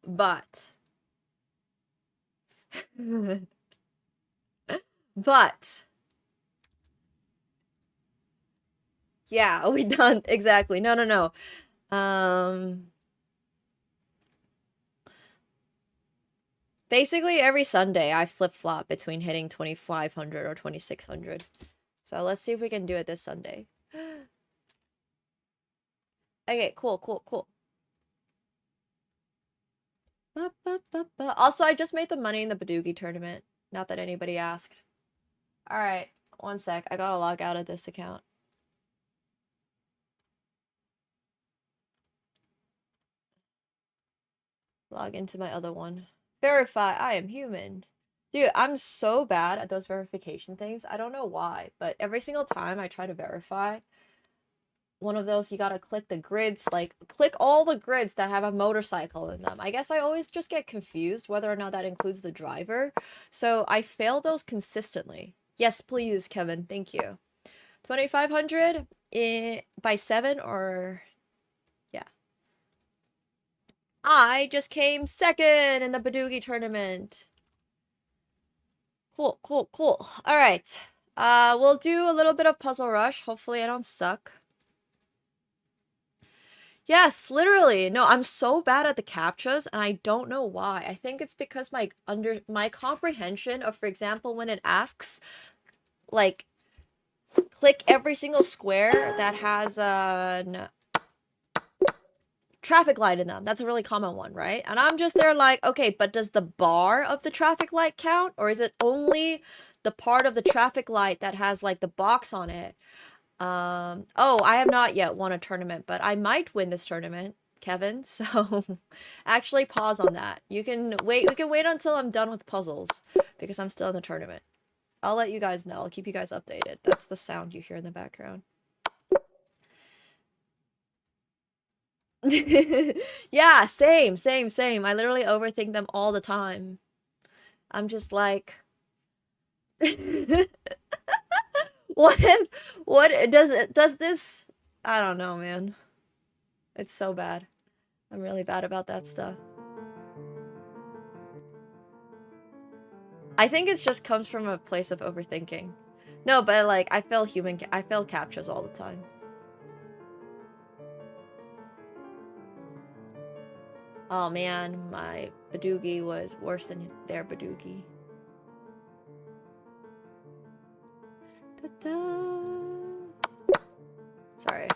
But but yeah, are we done? Exactly. No, no, no. Basically every Sunday I flip-flop between hitting 2500 or 2600. So let's see if we can do it this Sunday. Okay, cool, cool, cool. Also, I just made the money in the Badoogie tournament. Not that anybody asked. Alright, one sec. I gotta log out of this account. Log into my other one. Verify, I am human. Dude, I'm so bad at those verification things. I don't know why, but every single time I try to verify one of those, you gotta click the grids, like, click all the grids that have a motorcycle in them. I guess I always just get confused whether or not that includes the driver. So I fail those consistently. Yes, please, Kevin. Thank you. 2500 by 7 or... yeah. I just came second in the Badoogie tournament. Cool, cool, cool. All right. We'll do a little bit of Puzzle Rush. Hopefully I don't suck. Yes, literally. No, I'm so bad at the captchas and I don't know why. I think it's because my comprehension of, for example, when it asks, like, click every single square that has a traffic light in them. That's a really common one, right? And I'm just there like, okay, but does the bar of the traffic light count? Or is it only the part of the traffic light that has, like, the box on it? Oh, I have not yet won a tournament, but I might win this tournament, Kevin. So actually pause on that. You can wait until I'm done with puzzles because I'm still in the tournament. I'll let you guys know. I'll keep you guys updated. That's the sound you hear in the background. Yeah, same, same, same. I literally overthink them all the time. I'm just like what does this I don't know, man. It's so bad. I'm really bad about that stuff. I think it just comes from a place of overthinking. No, but like I fail captchas all the time. Oh man, my Badoogie was worse than their Badoogie. Sorry.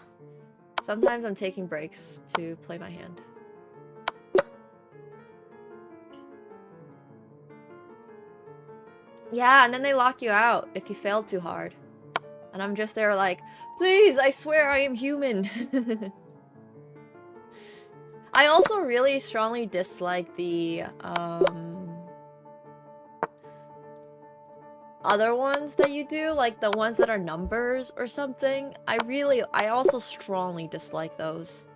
Sometimes I'm taking breaks to play my hand. Yeah, and then they lock you out if you fail too hard. And I'm just there like, please, I swear I am human. I also really strongly dislike the, other ones that you do, like the ones that are numbers or something. I also strongly dislike those.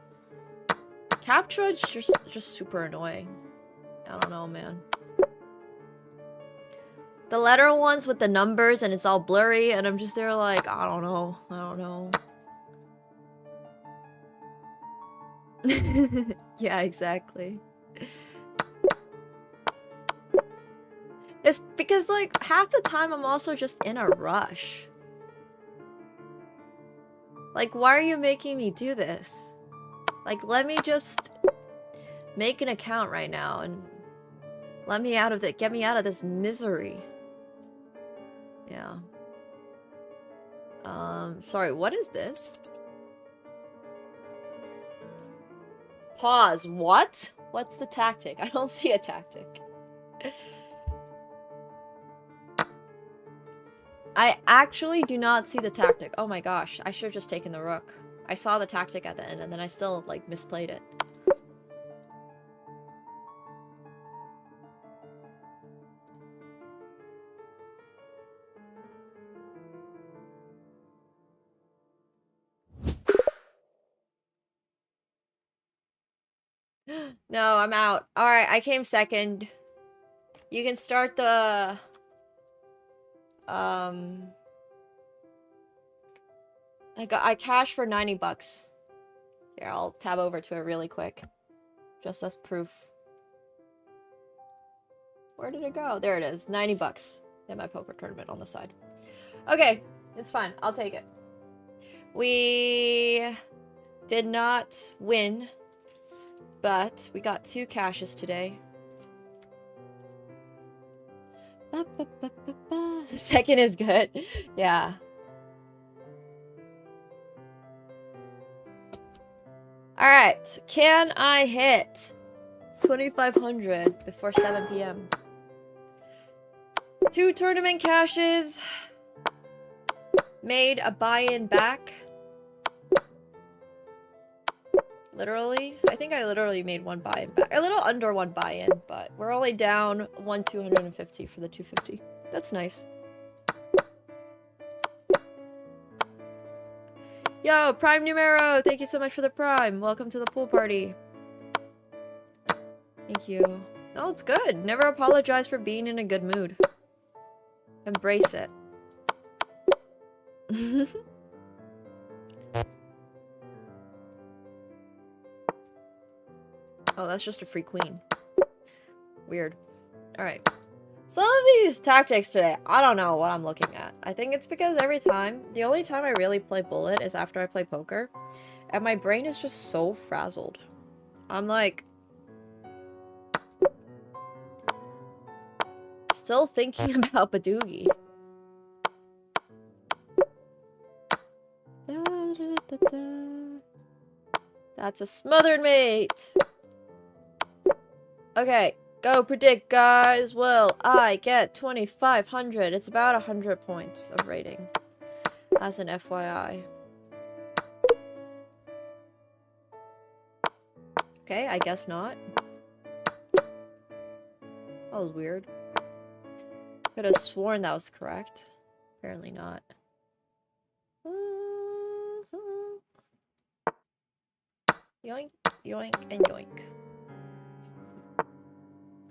Captcha is just super annoying. I don't know, man. The letter ones with the numbers and it's all blurry and I'm just there like, I don't know. Yeah, exactly. It's because, like, half the time I'm also just in a rush. Like, why are you making me do this? Like, let me just make an account right now and get me out of this misery. Yeah. Sorry, what is this? Pause. What? What's the tactic? I don't see a tactic. I actually do not see the tactic. Oh my gosh, I should have just taken the rook. I saw the tactic at the end and then I still, like, misplayed it. No, I'm out. Alright, I came second. You can start the... I cashed for 90 bucks. Here, I'll tab over to it really quick. Just as proof. Where did it go? There it is. 90 bucks. And my poker tournament on the side. Okay, it's fine. I'll take it. We did not win, but we got 2 cashes today. The second is good. Yeah. Alright, can I hit 2,500 before 7 p.m.? 2 tournament caches. Made a buy-in back. Literally. I think I literally made 1 buy-in back. A little under 1 buy-in, but we're only down 1,250 for the 250. That's nice. Yo, Prime Numero! Thank you so much for the Prime. Welcome to the pool party. Thank you. No, it's good. Never apologize for being in a good mood. Embrace it. Oh, that's just a free queen. Weird. Alright. Some of these tactics today, I don't know what I'm looking at. I think it's because every time, the only time I really play bullet is after I play poker. And my brain is just so frazzled. I'm like... still thinking about Badoogie. That's a smothered mate! Okay, go predict, guys. Will I get 2,500? It's about 100 points of rating. As an FYI. Okay, I guess not. That was weird. Could have sworn that was correct. Apparently not. Yoink, yoink, and yoink.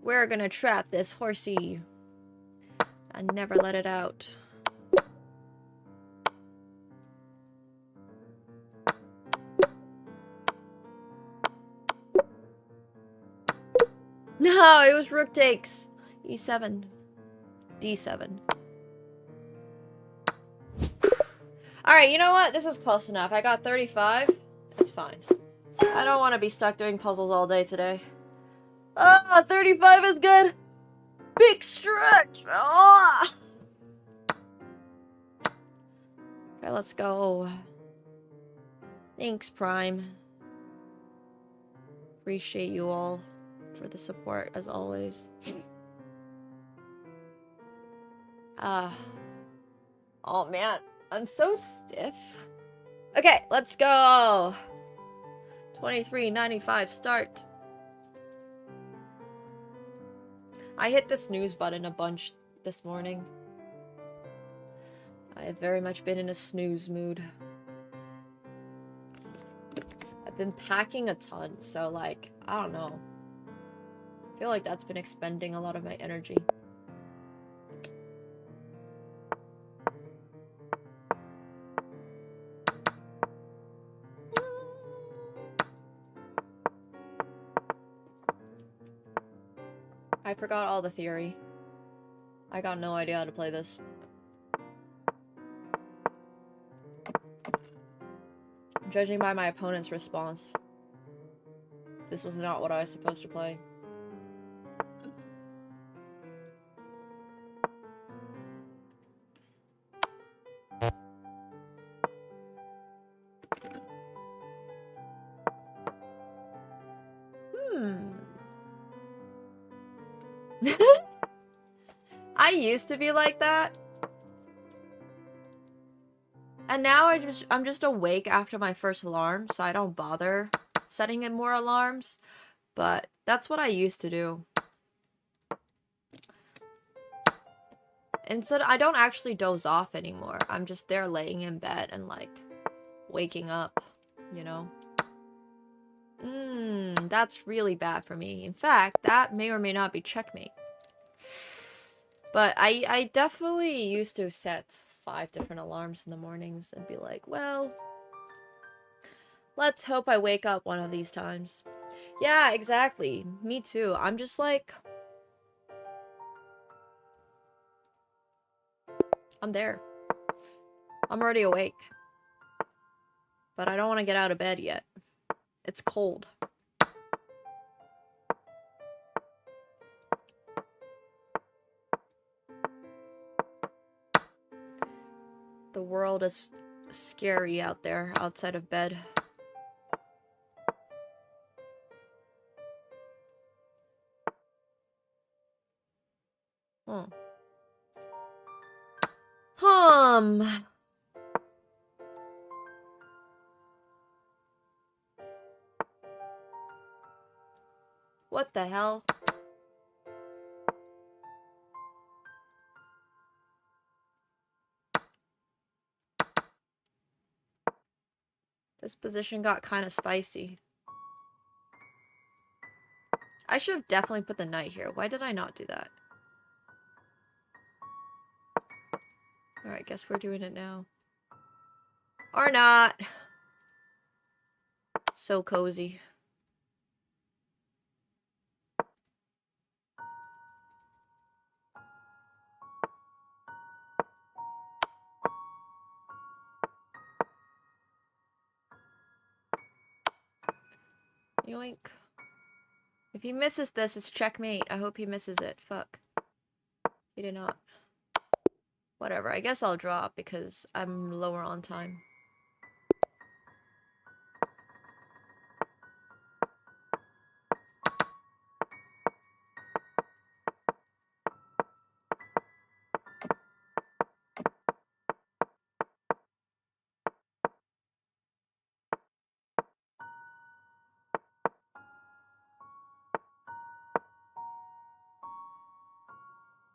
We're gonna trap this horsey and never let it out. No, it was rook takes. E7. D7. Alright, you know what? This is close enough. I got 35. It's fine. I don't want to be stuck doing puzzles all day today. Ah, 35 is good. Big stretch. Ah. Okay, let's go. Thanks, Prime. Appreciate you all for the support, as always. Oh man, I'm so stiff. Okay, let's go. 23.95 start. I hit the snooze button a bunch this morning. I have very much been in a snooze mood. I've been packing a ton, so like, I don't know. I feel like that's been expending a lot of my energy. I forgot all the theory. I got no idea how to play this. Judging by my opponent's response, this was not what I was supposed to play. I used to be like that. And now I'm just awake after my first alarm, so I don't bother setting in more alarms. But that's what I used to do. Instead, I don't actually doze off anymore. I'm just there laying in bed and like waking up, you know? That's really bad for me. In fact, that may or may not be checkmate. But I definitely used to set 5 different alarms in the mornings and be like, well, let's hope I wake up one of these times. Yeah, exactly. Me too. I'm just like, I'm there. I'm already awake. But I don't want to get out of bed yet. It's cold. The world is scary out there, outside of bed. What the hell? This position got kind of spicy. I should have definitely put the knight here. Why did I not do that? Alright, guess we're doing it now. Or not. So cozy. Yoink. If he misses this, it's checkmate. I hope he misses it. Fuck. He did not. Whatever, I guess I'll draw because I'm lower on time.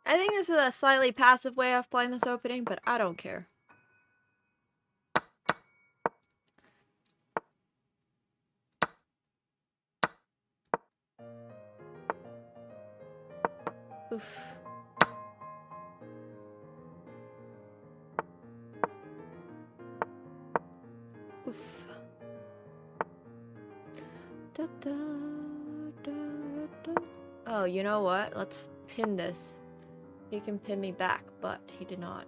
I think this is a slightly passive way of playing this opening, but I don't care. Oof. Oof. Da, da, da, da. Oh, you know what? Let's pin this. He can pin me back, but he did not.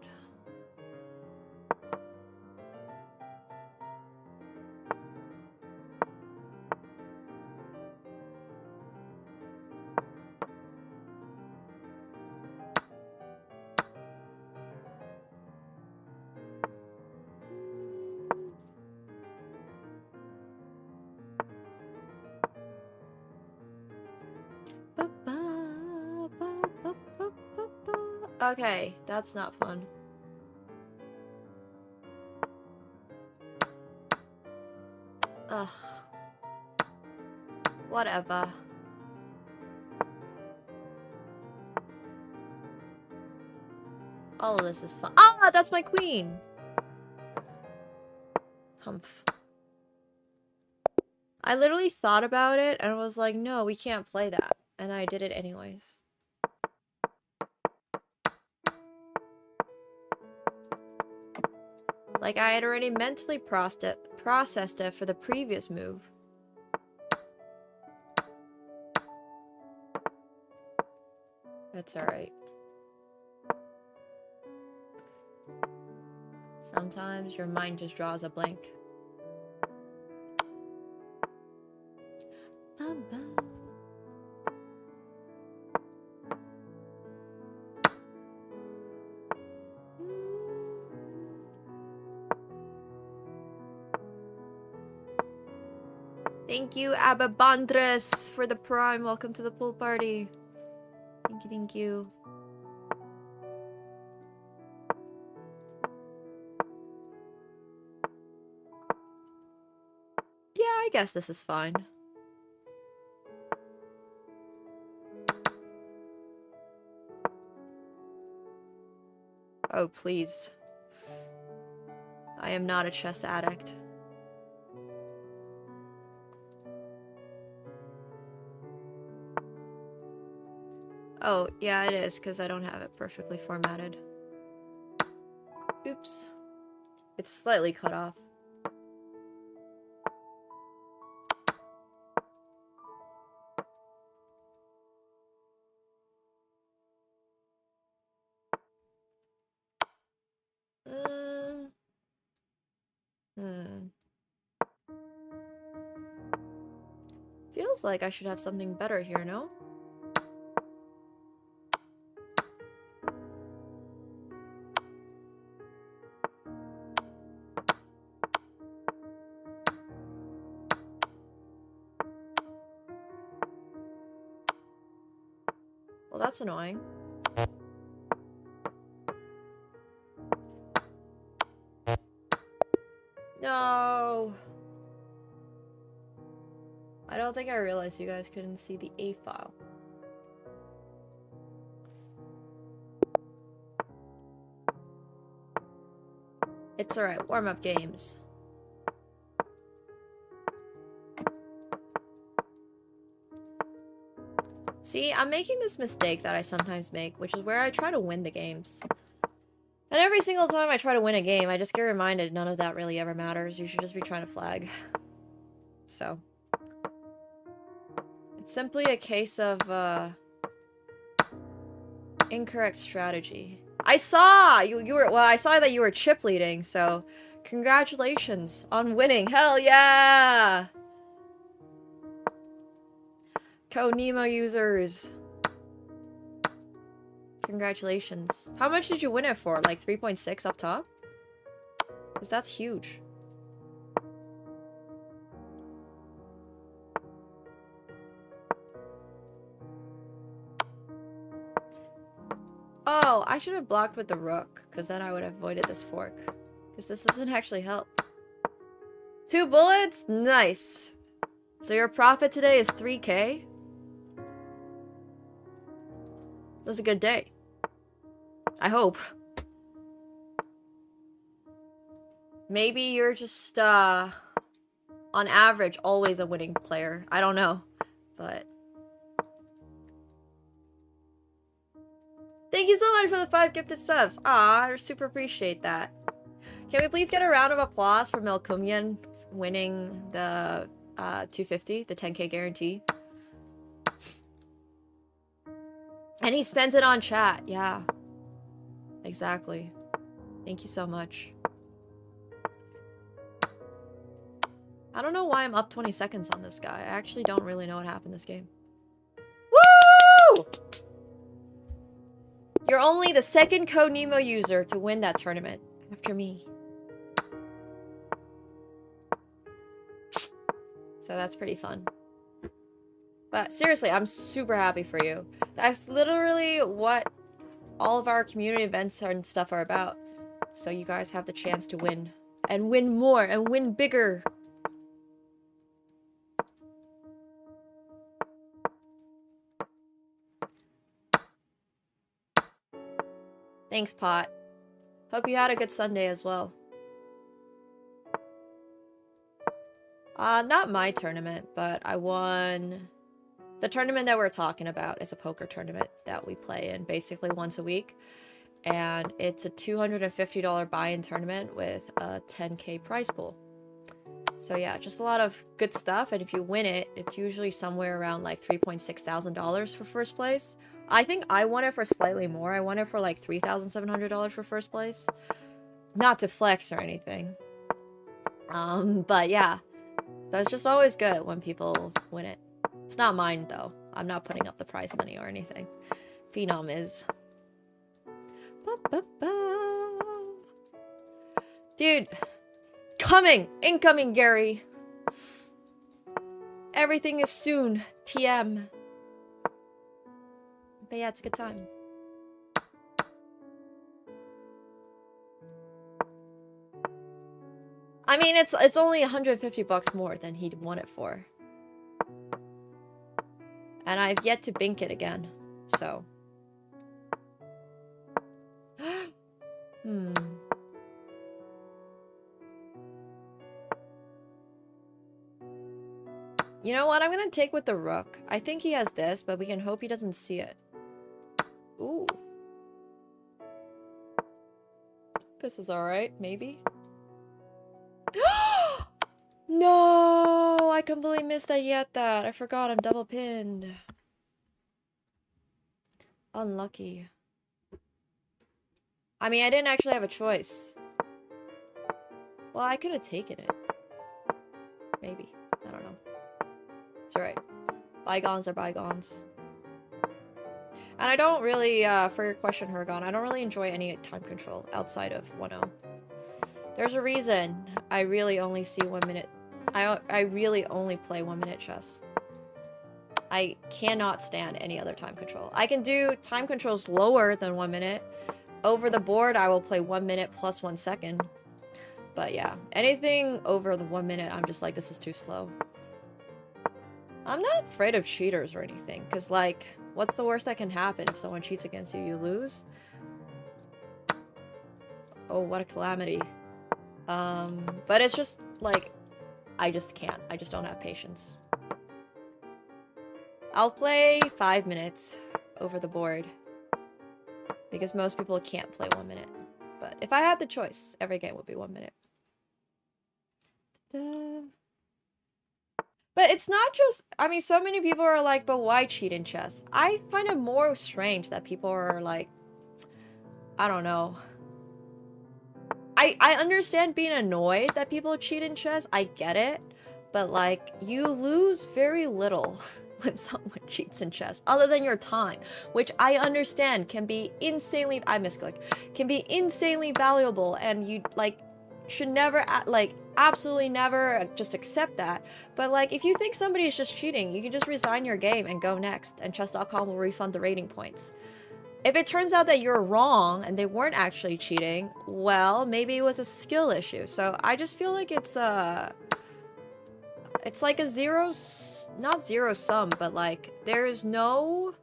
Okay, that's not fun. Ugh. Whatever. All of this is fun. Ah, that's my queen! Humph. I literally thought about it and was like, no, we can't play that. And I did it anyways. Like, I had already mentally processed it for the previous move. That's alright. Sometimes your mind just draws a blank. Thank you, Ababandres, for the prime. Welcome to the pool party. Thank you, thank you. Yeah, I guess this is fine. Oh, please. I am not a chess addict. Oh, yeah, it is, because I don't have it perfectly formatted. Oops. It's slightly cut off. feels like I should have something better here, no? Well, that's annoying. No! I don't think I realized you guys couldn't see the A file. It's alright, warm-up games. See, I'm making this mistake that I sometimes make, which is where I try to win the games. And every single time I try to win a game, I just get reminded none of that really ever matters. You should just be trying to flag. So. It's simply a case of, incorrect strategy. I saw! You were- well, I saw that you were chip leading, so congratulations on winning. Hell yeah! Code Nemo users. Congratulations. How much did you win it for? Like 3.6 up top? Because that's huge. Oh, I should have blocked with the rook, because then I would have avoided this fork. Because this doesn't actually help. 2 bullets? Nice. So your profit today is 3K? That was a good day. I hope. Maybe you're just, on average, always a winning player. I don't know. But... Thank you so much for the 5 gifted subs. Aw, I super appreciate that. Can we please get a round of applause for Melkumian winning the 250, the 10K guarantee? And he spent it on chat. Yeah. Exactly. Thank you so much. I don't know why I'm up 20 seconds on this guy. I actually don't really know what happened this game. Woo! You're only the second Code Nemo user to win that tournament. After me. So that's pretty fun. But seriously, I'm super happy for you. That's literally what all of our community events and stuff are about. So you guys have the chance to win. And win more. And win bigger. Thanks, Pot. Hope you had a good Sunday as well. Not my tournament, but I won... The tournament that we're talking about is a poker tournament that we play in basically once a week. And it's a $250 buy-in tournament with a 10K prize pool. So yeah, just a lot of good stuff. And if you win it, it's usually somewhere around like $3.6 thousand for first place. I think I won it for slightly more. I won it for like $3,700 for first place. Not to flex or anything. But yeah. So it's just always good when people win it. It's not mine, though. I'm not putting up the prize money or anything. Phenom is. Dude. Incoming, Gary. Everything is soon. TM. But yeah, it's a good time. I mean, it's only 150 bucks more than he'd won it for. And I've yet to bink it again, so. You know what? I'm gonna take with the rook. I think he has this, but we can hope he doesn't see it. Ooh. This is alright, maybe. No! I completely missed that he had that. I forgot I'm double pinned. Unlucky. I mean, I didn't actually have a choice. Well, I could have taken it. Maybe. I don't know. It's alright. Bygones are bygones. And I don't really, for your question, Hergon, I don't really enjoy any time control outside of 1.0. There's a reason I really only see 1 minute. I really only play 1 minute chess. I cannot stand any other time control. I can do time controls lower than 1 minute. Over the board, I will play 1 minute plus 1 second. But yeah, anything over the 1 minute, I'm just like, this is too slow. I'm not afraid of cheaters or anything, because, like, what's the worst that can happen if someone cheats against you? You lose? Oh, what a calamity. But it's just, like, I just can't. I just don't have patience. I'll play 5 minutes over the board, because most people can't play 1 minute. But if I had the choice, every game would be 1 minute. But it's not just, I mean, so many people are like, but why cheat in chess? I find it more strange that people are like, I don't know. I understand being annoyed that people cheat in chess. I get it. But like, you lose very little when someone cheats in chess, other than your time, which I understand can be insanely, I misclick, can be insanely valuable, and you like should never like absolutely never just accept that. But like, if you think somebody is just cheating, you can just resign your game and go next, and chess.com will refund the rating points. If it turns out that you're wrong and they weren't actually cheating, well, maybe it was a skill issue. So I just feel like it's like a not zero sum, but like there is no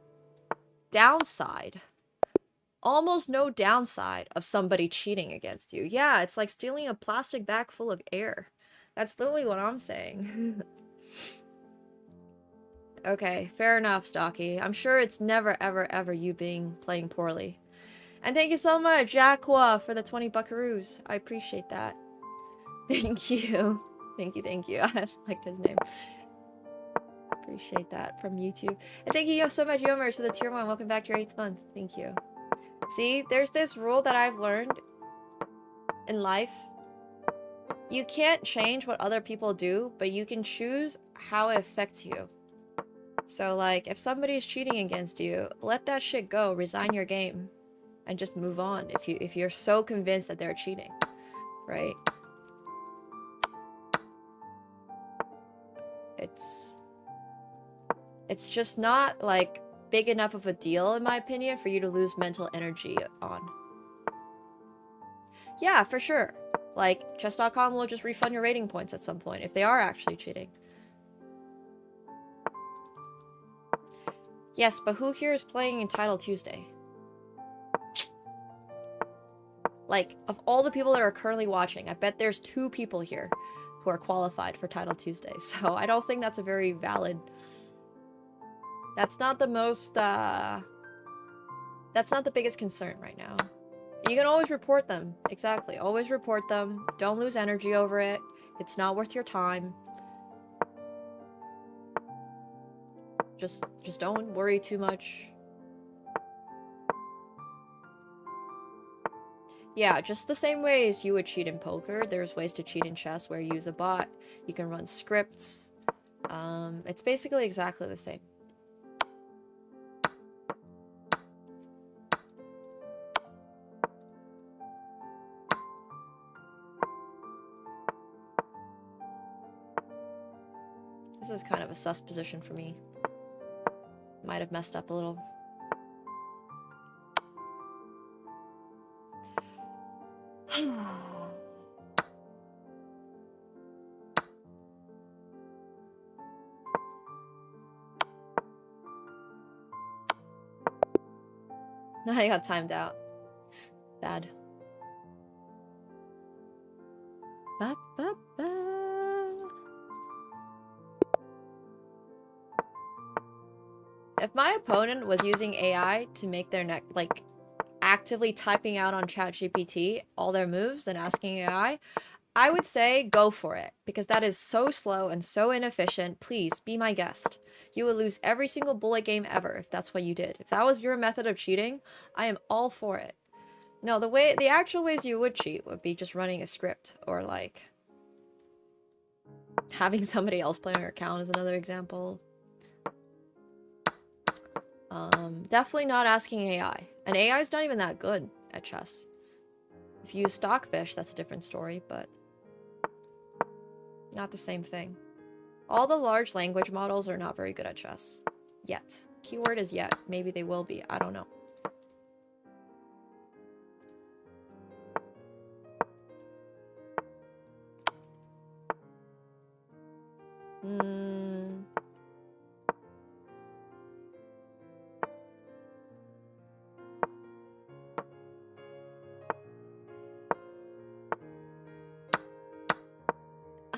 downside. Almost no downside of somebody cheating against you. Yeah, it's like stealing a plastic bag full of air. That's literally what I'm saying. Okay, fair enough, Stocky. I'm sure it's never, ever, ever you playing poorly. And thank you so much, Aqua, for the 20 buckaroos. I appreciate that. Thank you. Thank you. I liked his name. Appreciate that from YouTube. And thank you so much, Yomers, for the tier 1. Welcome back to your 8th month. Thank you. See, there's this rule that I've learned in life. You can't change what other people do, but you can choose how it affects you. So, like, if somebody's cheating against you, let that shit go. Resign your game. And just move on if you're so convinced that they're cheating. Right? It's just not, like, big enough of a deal, in my opinion, for you to lose mental energy on. Yeah, for sure. Like, chess.com will just refund your rating points at some point if they are actually cheating. Yes, but who here is playing in Title Tuesday? Like, of all the people that are currently watching, I bet there's 2 people here who are qualified for Title Tuesday. So I don't think that's a very valid... That's not the most, that's not the biggest concern right now. You can always report them. Exactly. Always report them. Don't lose energy over it. It's not worth your time. Just don't worry too much. Yeah, just the same ways you would cheat in poker, there's ways to cheat in chess where you use a bot. You can run scripts. It's basically exactly the same. This is kind of a sus position for me. Might have messed up a little. Now I got timed out. Sad. Ba, ba, ba. If my opponent was using AI to make their neck, like, actively typing out on ChatGPT all their moves and asking AI, I would say go for it, because that is so slow and so inefficient. Please, be my guest. You would lose every single bullet game ever if that's what you did. If that was your method of cheating, I am all for it. No, the actual ways you would cheat would be just running a script, or like having somebody else play on your account is another example. Definitely not asking AI. And AI is not even that good at chess. If you use Stockfish, that's a different story, but not the same thing. All the large language models are not very good at chess. Yet. Keyword is yet. Maybe they will be. I don't know.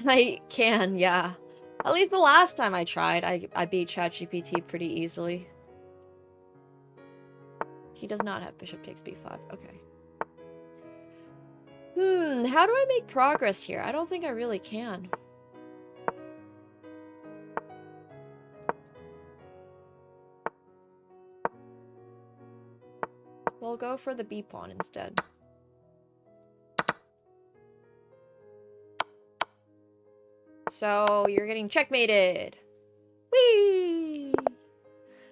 I can, yeah. At least the last time I tried, I beat ChatGPT pretty easily. He does not have bishop takes b5. Okay. How do I make progress here? I don't think I really can. We'll go for the b pawn instead. So, you're getting checkmated. Whee!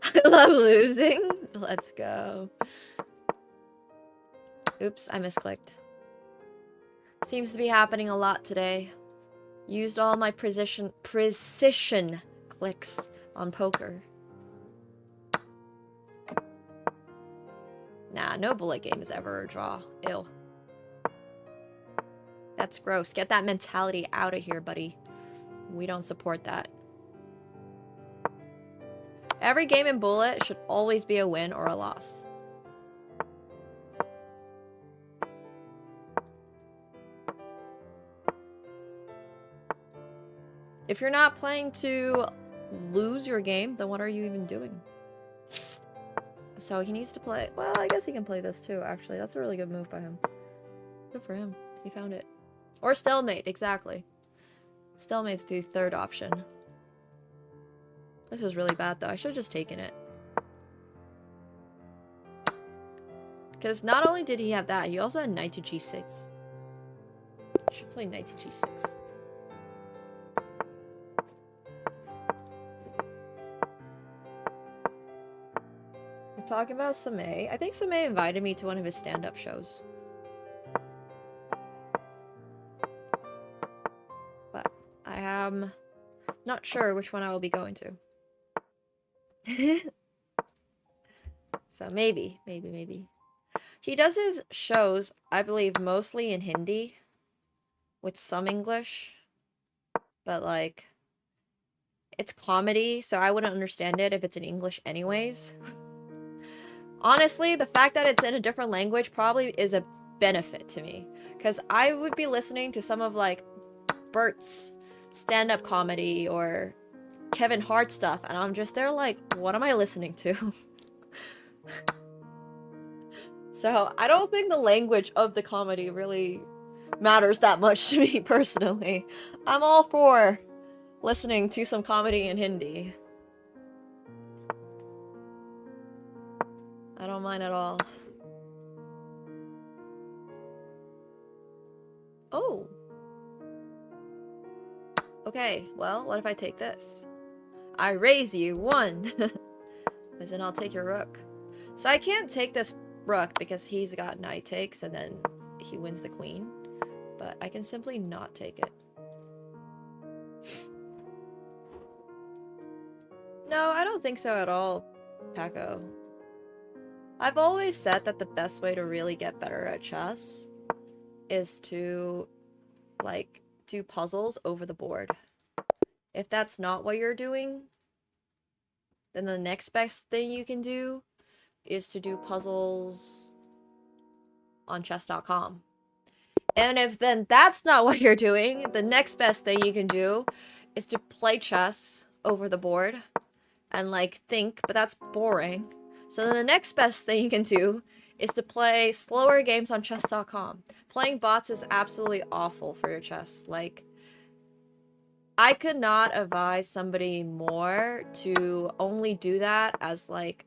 I love losing. Let's go. Oops, I misclicked. Seems to be happening a lot today. Used all my precision clicks on poker. Nah, no bullet game is ever a draw. Ew. That's gross. Get that mentality out of here, buddy. We don't support that. Every game in bullet should always be a win or a loss. If you're not playing to lose your game, then what are you even doing? So he needs to play... Well, I guess he can play this too, actually. That's a really good move by him. Good for him. He found it. Or stalemate, exactly. Stalemate's the third option. This is really bad, though. I should have just taken it. Because not only did he have that, he also had knight to g6. Should play knight to g6. We're talking about Samay. I think Samay invited me to one of his stand-up shows. But I am not sure which one I will be going to. So maybe. He does his shows, I believe, mostly in Hindi. With some English. But, like, it's comedy, so I wouldn't understand it if it's in English anyways. Honestly, the fact that it's in a different language probably is a benefit to me. Because I would be listening to some of, like, Bert's stand-up comedy or Kevin Hart stuff, and I'm just there like, what am I listening to? So, I don't think the language of the comedy really matters that much to me personally. I'm all for listening to some comedy in Hindi. I don't mind at all. Oh. Okay, well, what if I take this? I raise you 1. As in, I'll take your rook. So I can't take this rook because he's got knight takes and then he wins the queen. But I can simply not take it. No, I don't think so at all, Paco. I've always said that the best way to really get better at chess is to, like, do puzzles over the board. If that's not what you're doing, then the next best thing you can do is to do puzzles on chess.com. And if then that's not what you're doing, the next best thing you can do is to play chess over the board and, like, think, but that's boring. So then the next best thing you can do is to play slower games on chess.com. Playing bots is absolutely awful for your chess. Like, I could not advise somebody more to only do that as, like,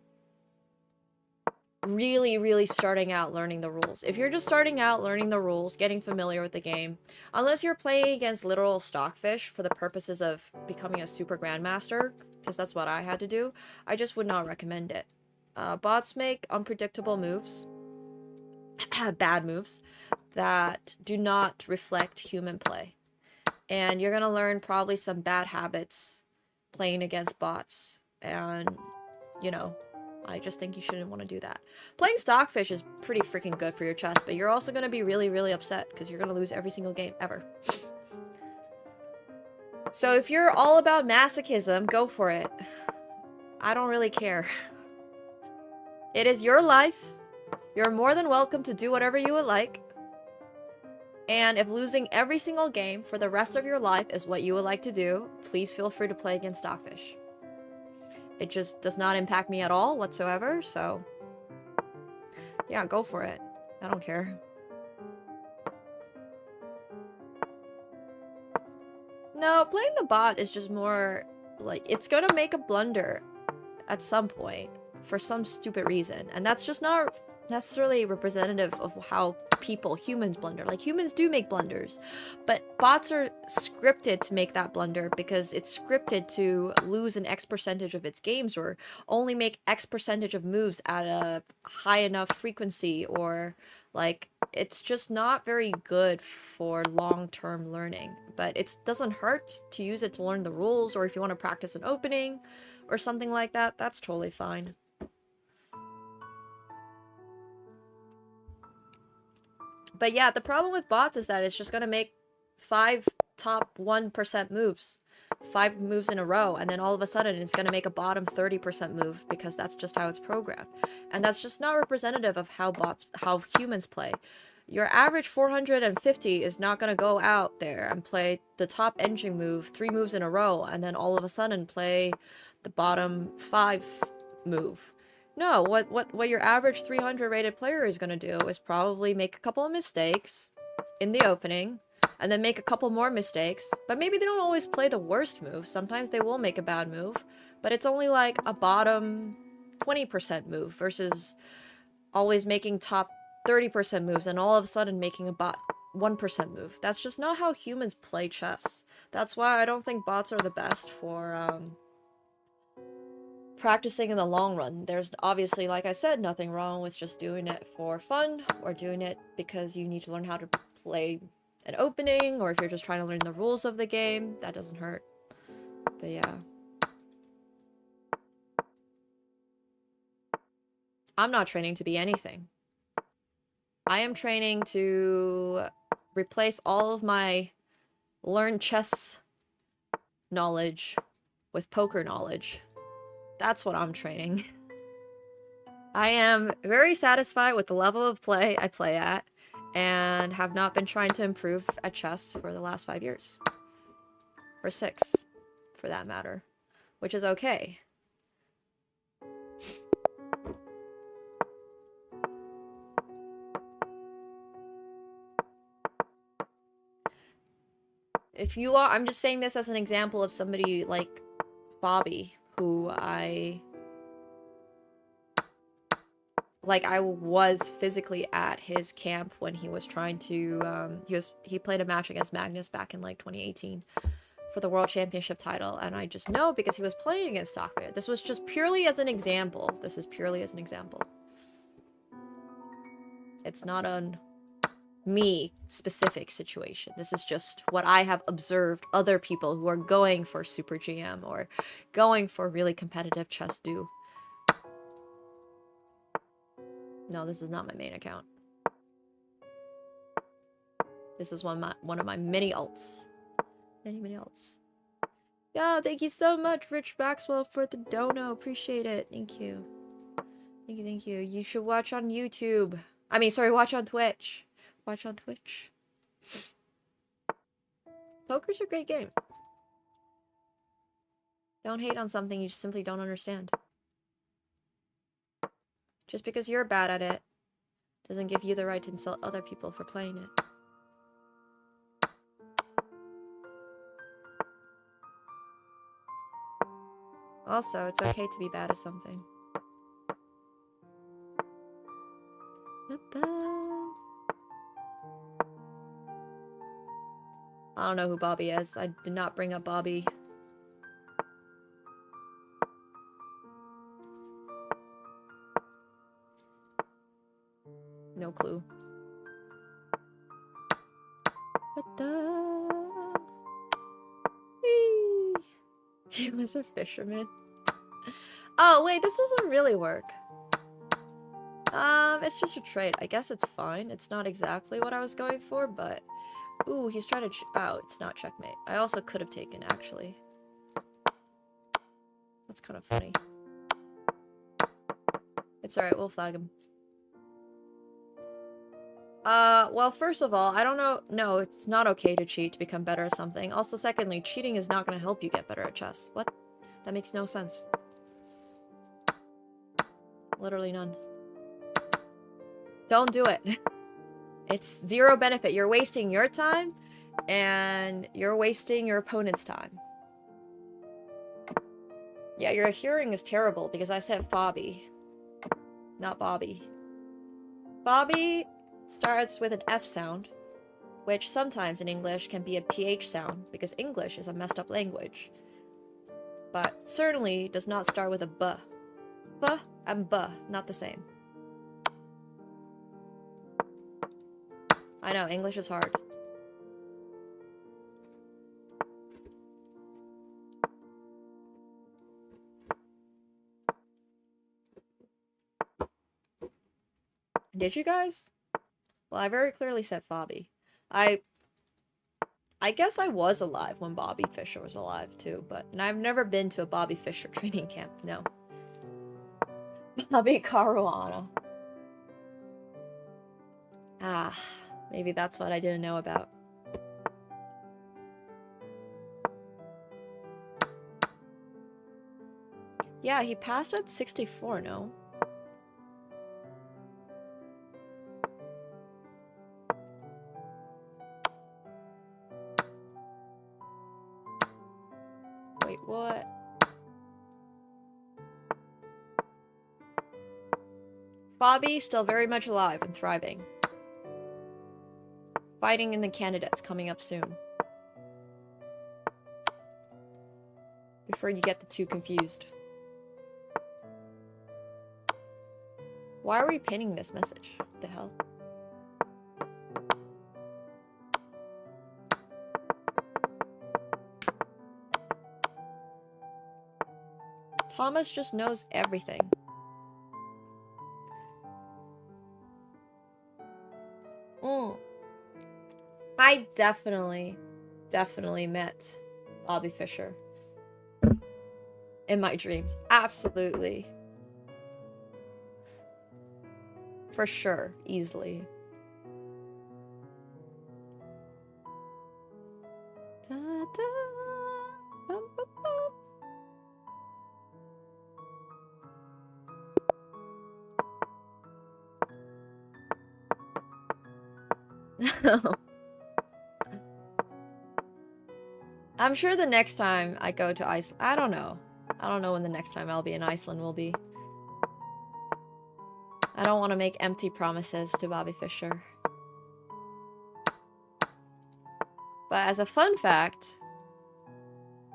really starting out learning the rules. If you're just starting out learning the rules, getting familiar with the game, unless you're playing against literal stockfish for the purposes of becoming a super grandmaster, because that's what I had to do, I just would not recommend it. Bots make unpredictable moves, bad moves, that do not reflect human play. And you're gonna learn probably some bad habits playing against bots. And, you know, I just think you shouldn't want to do that. Playing Stockfish is pretty freaking good for your chess, but you're also gonna be really, really upset because you're gonna lose every single game ever. So if you're all about masochism, go for it. I don't really care. It is your life. You're more than welcome to do whatever you would like. And if losing every single game for the rest of your life is what you would like to do, please feel free to play against Stockfish. It just does not impact me at all whatsoever, so yeah, go for it. I don't care. No, playing the bot is just more like, it's gonna make a blunder at some point for some stupid reason, and that's just not necessarily representative of how humans blunder. Like, humans do make blunders, but bots are scripted to make that blunder because it's scripted to lose an X percentage of its games or only make X percentage of moves at a high enough frequency, or like, it's just not very good for long-term learning. But it doesn't hurt to use it to learn the rules, or if you want to practice an opening or something like that, that's totally fine. But yeah, the problem with bots is that it's just gonna make 5 top 1% moves. 5 moves in a row, and then all of a sudden it's gonna make a bottom 30% move because that's just how it's programmed. And that's just not representative of how humans play. Your average 450 is not gonna go out there and play the top entry move 3 moves in a row, and then all of a sudden play the bottom 5 move. No, what your average 300 rated player is going to do is probably make a couple of mistakes in the opening, and then make a couple more mistakes, but maybe they don't always play the worst move. Sometimes they will make a bad move, but it's only like a bottom 20% move versus always making top 30% moves and all of a sudden making a bot 1% move. That's just not how humans play chess. That's why I don't think bots are the best for practicing in the long run. There's obviously, like I said, nothing wrong with just doing it for fun or doing it because you need to learn how to play an opening, or if you're just trying to learn the rules of the game, that doesn't hurt. But yeah. I'm not training to be anything. I am training to replace all of my learned chess knowledge with poker knowledge. That's what I'm training. I am very satisfied with the level of play I play at, and have not been trying to improve at chess for the last 5 years. Or 6, for that matter. Which is okay. If you are, I'm just saying this as an example of somebody like Bobby, who I was physically at his camp when he was trying to, he played a match against Magnus back in like 2018 for the World Championship title, and I just know because he was playing against Stockfish. This was just purely as an example. This is purely as an example. It's not a me specific situation. This is just what I have observed other people who are going for Super GM or going for really competitive chess do. No, this is not my main account. This is one of my many alts. Many alts. Yeah, thank you so much, Rich Maxwell, for the dono. Appreciate it. Thank you. Thank you. You should watch on YouTube. I mean, sorry, watch on Twitch. Watch on Twitch. Poker's a great game. Don't hate on something you simply don't understand. Just because you're bad at it doesn't give you the right to insult other people for playing it. Also, it's okay to be bad at something. I don't know who Bobby is. I did not bring up Bobby. No clue. He was a fisherman. Oh, wait, this doesn't really work. It's just a trade. I guess it's fine. It's not exactly what I was going for, but... Ooh, he's trying to oh, it's not checkmate. I also could have taken, actually. That's kind of funny. It's alright, we'll flag him. Well, first of all, I don't know... No, it's not okay to cheat to become better at something. Also, secondly, cheating is not going to help you get better at chess. What? That makes no sense. Literally none. Don't do it. It's zero benefit. You're wasting your time, and you're wasting your opponent's time. Yeah, your hearing is terrible because I said Bobby, not Bobby. Bobby starts with an F sound, which sometimes in English can be a PH sound because English is a messed up language. But certainly does not start with a B. B and B, not the same. I know, English is hard. Did you guys? Well, I very clearly said Bobby. I guess I was alive when Bobby Fischer was alive too, and I've never been to a Bobby Fischer training camp, no. Bobby Caruana. Ah, maybe that's what I didn't know about. Yeah, he passed at 64, no? Wait, what? Bobby still very much alive and thriving. Fighting in the candidates coming up soon. Before you get the two confused. Why are we pinning this message? What the hell? Thomas just knows everything. I definitely met Bobby Fischer. In my dreams. Absolutely. For sure. Easily. Da, da, bum, bum, bum. I'm sure the next time I go to Iceland... I don't know. I don't know when the next time I'll be in Iceland will be. I don't want to make empty promises to Bobby Fischer. But as a fun fact...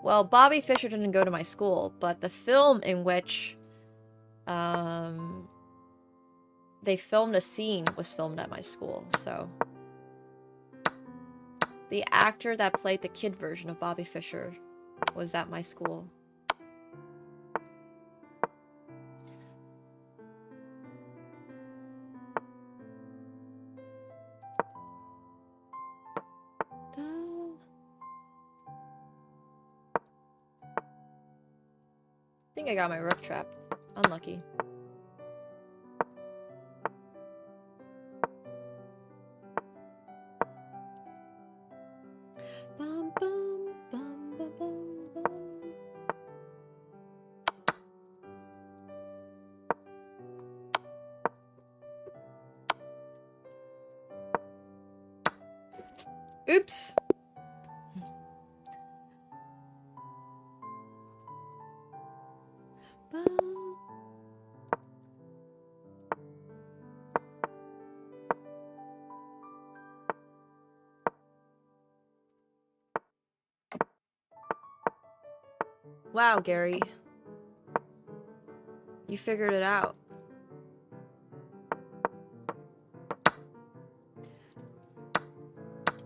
Well, Bobby Fischer didn't go to my school, but the film in which... they filmed a scene was filmed at my school, so... The actor that played the kid version of Bobby Fischer was at my school. I think I got my rook trapped. Unlucky. Bum, bum, bum, bum, bum, bum. Oops. Wow, Gary. You figured it out.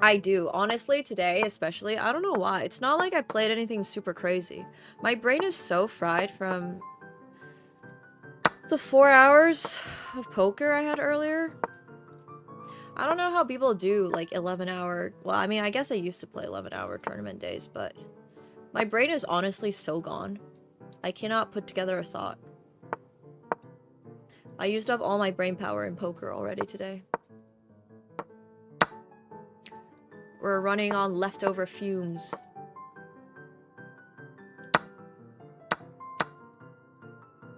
I do. Honestly, today especially, I don't know why. It's not like I played anything super crazy. My brain is so fried from the 4 hours of poker I had earlier. I don't know how people do like 11-hour... Well, I mean, I guess I used to play 11-hour tournament days, but my brain is honestly so gone. I cannot put together a thought. I used up all my brain power in poker already today. We're running on leftover fumes.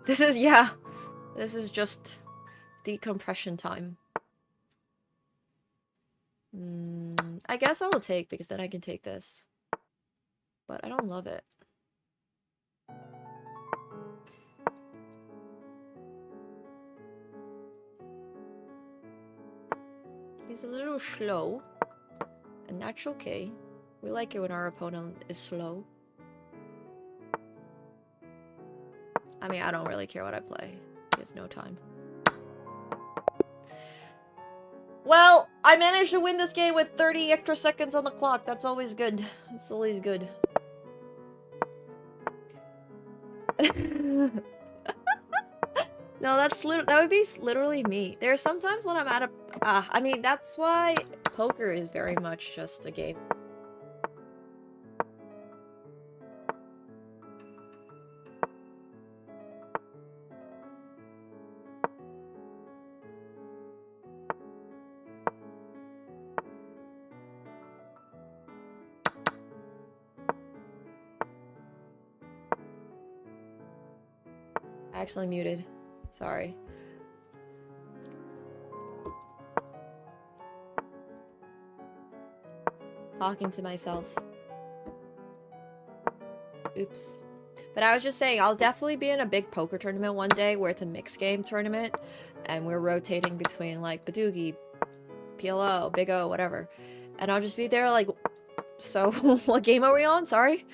This is, yeah. This is just decompression time. I guess I will take, because then I can take this. But I don't love it. He's a little slow. And that's okay. We like it when our opponent is slow. I mean, I don't really care what I play. He has no time. Well, I managed to win this game with 30 extra seconds on the clock. That's always good. It's always good. No, that would be literally me. There are sometimes when I'm at a... I mean, that's why poker is very much just a game. I accidentally muted. Sorry. Talking to myself. Oops. But I was just saying, I'll definitely be in a big poker tournament one day where it's a mixed game tournament, and we're rotating between, like, Badoogie, PLO, Big O, whatever. And I'll just be there, like, so, what game are we on? Sorry?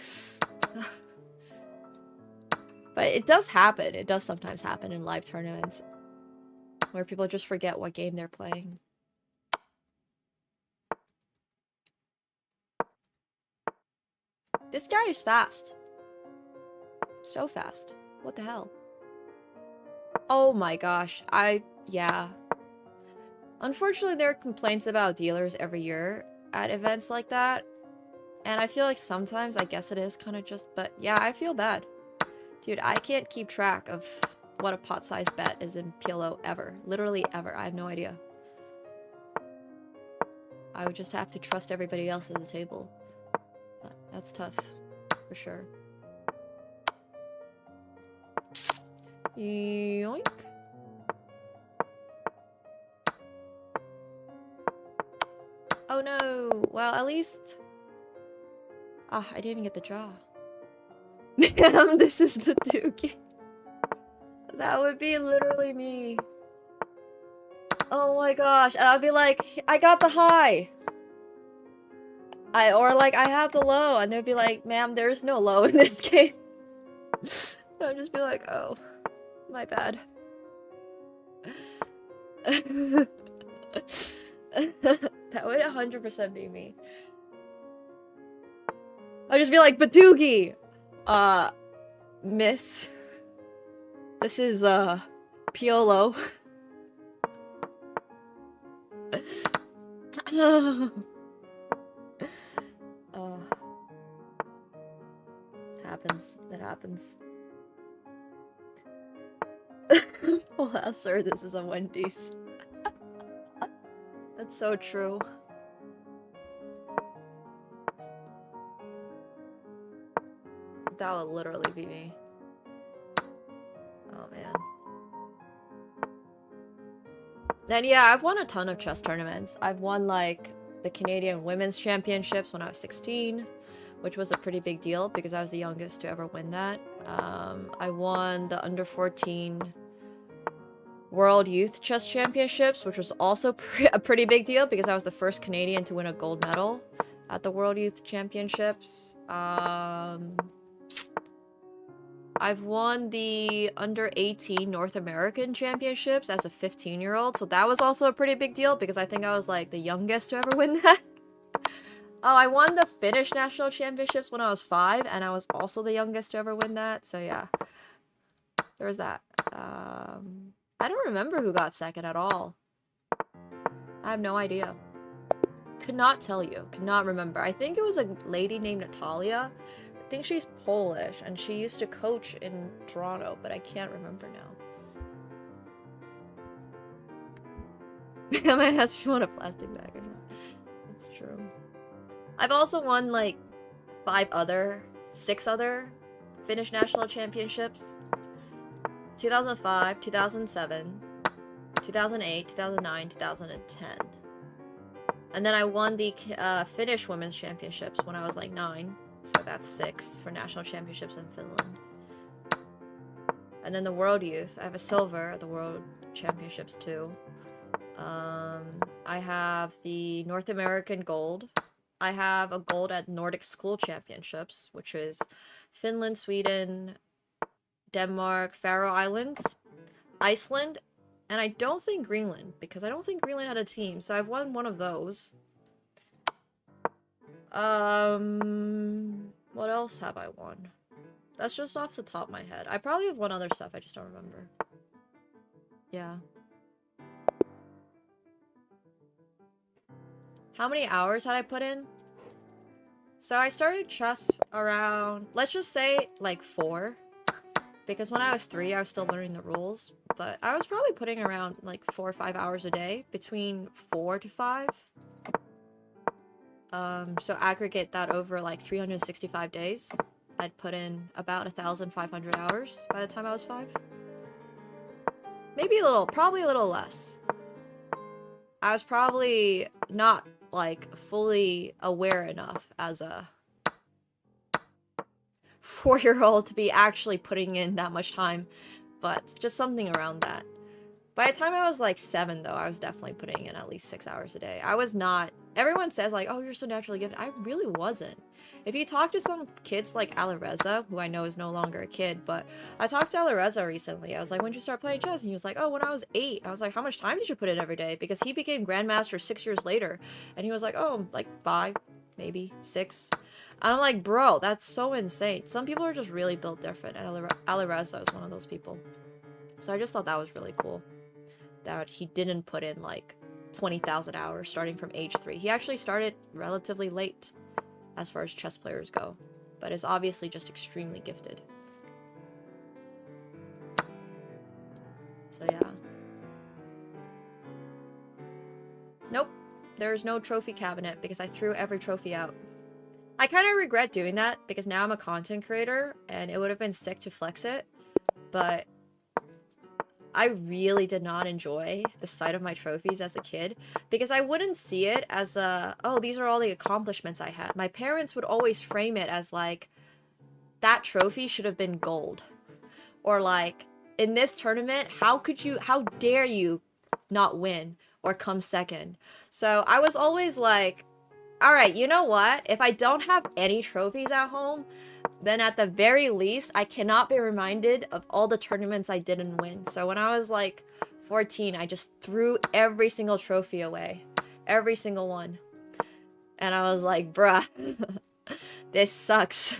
But it does happen. It does sometimes happen in live tournaments where people just forget what game they're playing. This guy is fast. So fast. What the hell? Oh my gosh. Yeah. Unfortunately, there are complaints about dealers every year at events like that. And I feel like sometimes, I guess it is kind of just, but yeah, I feel bad. Dude, I can't keep track of what a pot-sized bet is in PLO ever. Literally ever. I have no idea. I would just have to trust everybody else at the table. But that's tough. For sure. Yoink. Oh no! Well, at least... Ah, I didn't even get the draw. Damn, this is Badoogie. That would be literally me. Oh my gosh. And I'll be like, I got the high. Or like, I have the low. And they'll be like, ma'am, there's no low in this game. I'll just be like, oh, my bad. That would 100% be me. I'll just be like, Badoogie! Miss. This is, Piolo. Happens. It happens. Well, sir, this is a Wendy's. That's so true. That would literally be me. Oh, man. Then, yeah, I've won a ton of chess tournaments. I've won, like, the Canadian Women's Championships when I was 16, which was a pretty big deal because I was the youngest to ever win that. I won the Under 14 World Youth Chess Championships, which was also a pretty big deal because I was the first Canadian to win a gold medal at the World Youth Championships. I've won the Under 18 North American Championships as a 15-year-old, so that was also a pretty big deal because I think I was like the youngest to ever win that. Oh, I won the Finnish national championships when I was 5, and I was also the youngest to ever win that. So yeah, there was that. I don't remember who got second at all. I have no idea. Could not tell you. Could not remember. I think it was a lady named Natalia. I think she's Polish, and she used to coach in Toronto, but I can't remember now. I might ask if you want a plastic bag or not. It's true. I've also won like 6 other Finnish national championships. 2005, 2007, 2008, 2009, 2010. And then I won the Finnish women's championships when I was like 9. So that's 6 for national championships in Finland. And then the World Youth. I have a silver at the World Championships too. I have the North American gold. I have a gold at Nordic School Championships, which is Finland, Sweden, Denmark, Faroe Islands, Iceland, and I don't think Greenland, because I don't think Greenland had a team, so I've won one of those. What else have I won? That's just off the top of my head. I probably have won other stuff, I just don't remember. Yeah. How many hours had I put in? So I started chess around, let's just say, like 4. Because when I was 3, I was still learning the rules. But I was probably putting around like 4 or 5 hours a day. Between 4 to 5. So aggregate that over like 365 days. I'd put in about 1,500 hours by the time I was 5. Maybe a little, probably a little less. I was probably not like fully aware enough as a 4-year-old to be actually putting in that much time, but just something around that. By the time I was like 7 though, I was definitely putting in at least 6 hours a day. I was not, everyone says like, oh, you're so naturally gifted. I really wasn't. If you talk to some kids like Alireza, who I know is no longer a kid, but I talked to Alireza recently. I was like, when did you start playing chess? And he was like, oh, when I was 8. I was like, how much time did you put in every day? Because he became Grandmaster 6 years later. And he was like, oh, like 5, maybe 6. And I'm like, bro, that's so insane. Some people are just really built different. And Alireza is one of those people. So I just thought that was really cool. That he didn't put in like 20,000 hours starting from age 3. He actually started relatively late as far as chess players go, but is obviously just extremely gifted. So yeah. Nope, there's no trophy cabinet because I threw every trophy out. I kind of regret doing that because now I'm a content creator and it would have been sick to flex it, but I really did not enjoy the sight of my trophies as a kid because I wouldn't see it as a, oh, these are all the accomplishments I had. My parents would always frame it as like, that trophy should have been gold. Or like, in this tournament, how dare you not win or come second? So I was always like, all right, you know what? If I don't have any trophies at home, then at the very least, I cannot be reminded of all the tournaments I didn't win. So when I was like 14, I just threw every single trophy away. Every single one. And I was like, bruh, this sucks.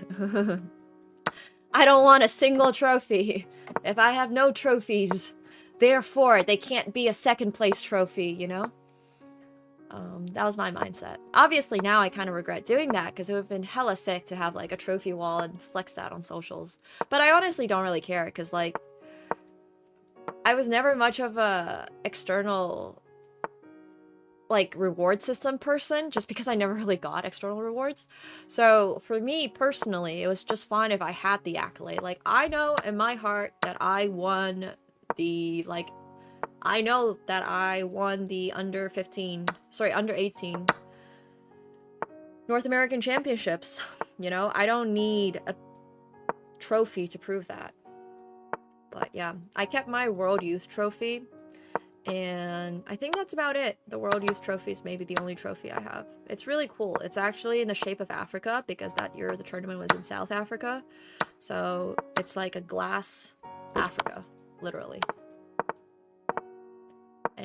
I don't want a single trophy. If I have no trophies, therefore they can't be a second place trophy, you know? That was my mindset. Obviously now I kind of regret doing that because it would have been hella sick to have like a trophy wall and flex that on socials. But I honestly don't really care because like I was never much of a external like reward system person just because I never really got external rewards. So for me personally, it was just fine if I had the accolade. Like I know in my heart that I won the I know that I won the under 18 North American Championships. You know, I don't need a trophy to prove that. But yeah, I kept my World Youth trophy. And I think that's about it. The World Youth trophy is maybe the only trophy I have. It's really cool. It's actually in the shape of Africa because that year the tournament was in South Africa. So it's like a glass Africa, literally.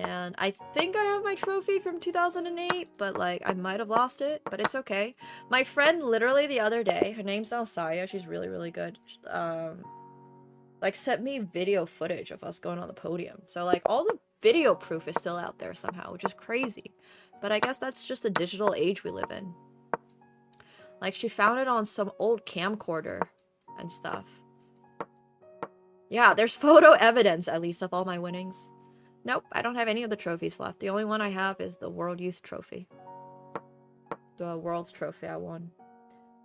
And I think I have my trophy from 2008, but like I might have lost it, but it's okay. My friend literally the other day, her name's Alsaya, she's really, really good. Like sent me video footage of us going on the podium. So like all the video proof is still out there somehow, which is crazy. But I guess that's just the digital age we live in. Like she found it on some old camcorder and stuff. Yeah, there's photo evidence at least of all my winnings. Nope, I don't have any of the trophies left. The only one I have is the World Youth Trophy. The World's Trophy I won.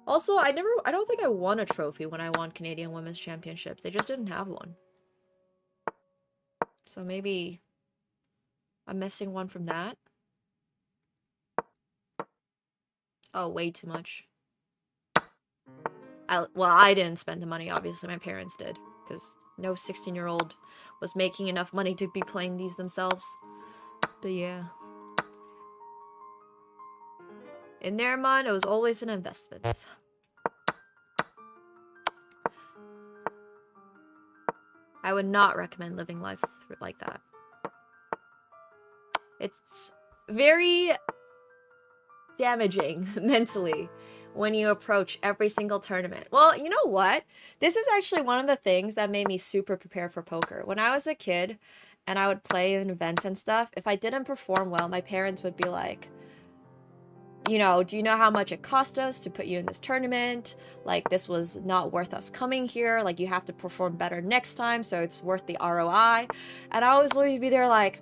Also, I don't think I won a trophy when I won Canadian Women's Championships. They just didn't have one. So maybe I'm missing one from that. Oh, way too much. Well, I didn't spend the money, obviously my parents did. Because no 16-year-old was making enough money to be playing these themselves. But yeah. In their mind, it was always an investment. I would not recommend living life like that. It's very damaging mentally when you approach every single tournament. Well, you know what? This is actually one of the things that made me super prepare for poker. When I was a kid and I would play in events and stuff, if I didn't perform well, my parents would be like, you know, do you know how much it cost us to put you in this tournament? Like, this was not worth us coming here. Like, you have to perform better next time, so it's worth the ROI. And I was always be there like,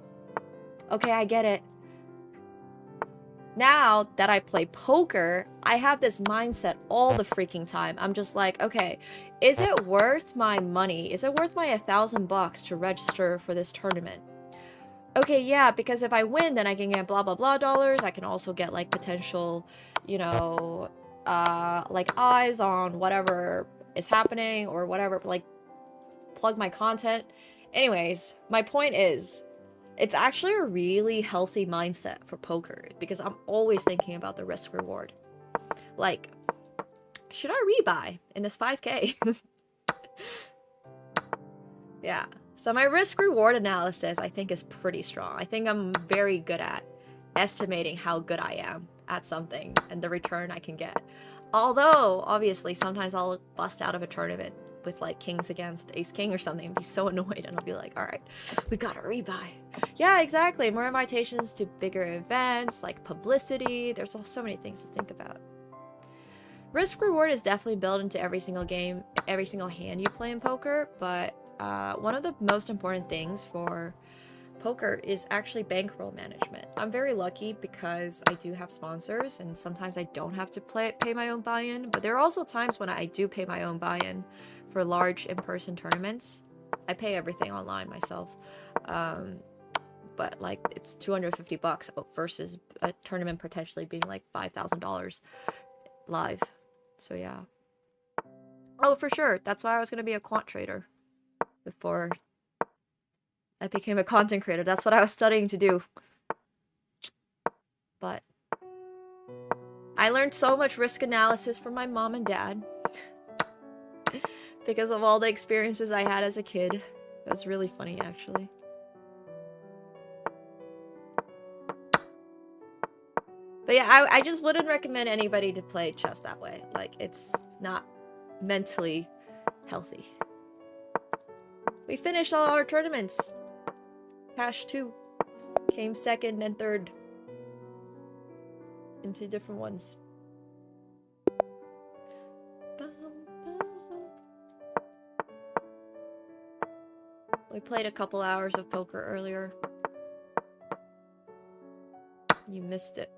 okay, I get it. Now that I play poker, I have this mindset all the freaking time. I'm just like, okay, is it worth my money? Is it worth my $1,000 to register for this tournament? Okay, yeah, because if I win, then I can get blah, blah, blah dollars. I can also get, like, potential, you know, like, eyes on whatever is happening or whatever, like, plug my content. Anyways, my point is, it's actually a really healthy mindset for poker because I'm always thinking about the risk reward. Like, should I rebuy in this 5K? Yeah. So my risk reward analysis, I think, is pretty strong. I think I'm very good at estimating how good I am at something and the return I can get. Although, obviously, sometimes I'll bust out of a tournament with like kings against ace king or something and be so annoyed and I'll be like, all right, we gotta rebuy. Yeah, exactly. More invitations to bigger events, like publicity. There's so many things to think about. Risk reward is definitely built into every single game, every single hand you play in poker, but one of the most important things for poker is actually bankroll management. I'm very lucky because I do have sponsors and sometimes I don't have to pay my own buy-in, but there are also times when I do pay my own buy-in for large in-person tournaments. I pay everything online myself, but like it's $250 versus a tournament potentially being like $5,000 live. So yeah. Oh, for sure. That's why I was going to be a quant trader before I became a content creator. That's what I was studying to do. But I learned so much risk analysis from my mom and dad because of all the experiences I had as a kid. It was really funny, actually. But yeah, I just wouldn't recommend anybody to play chess that way. Like, it's not mentally healthy. We finished all our tournaments. Cash 2 came second and third into different ones. We played a couple hours of poker earlier. You missed it.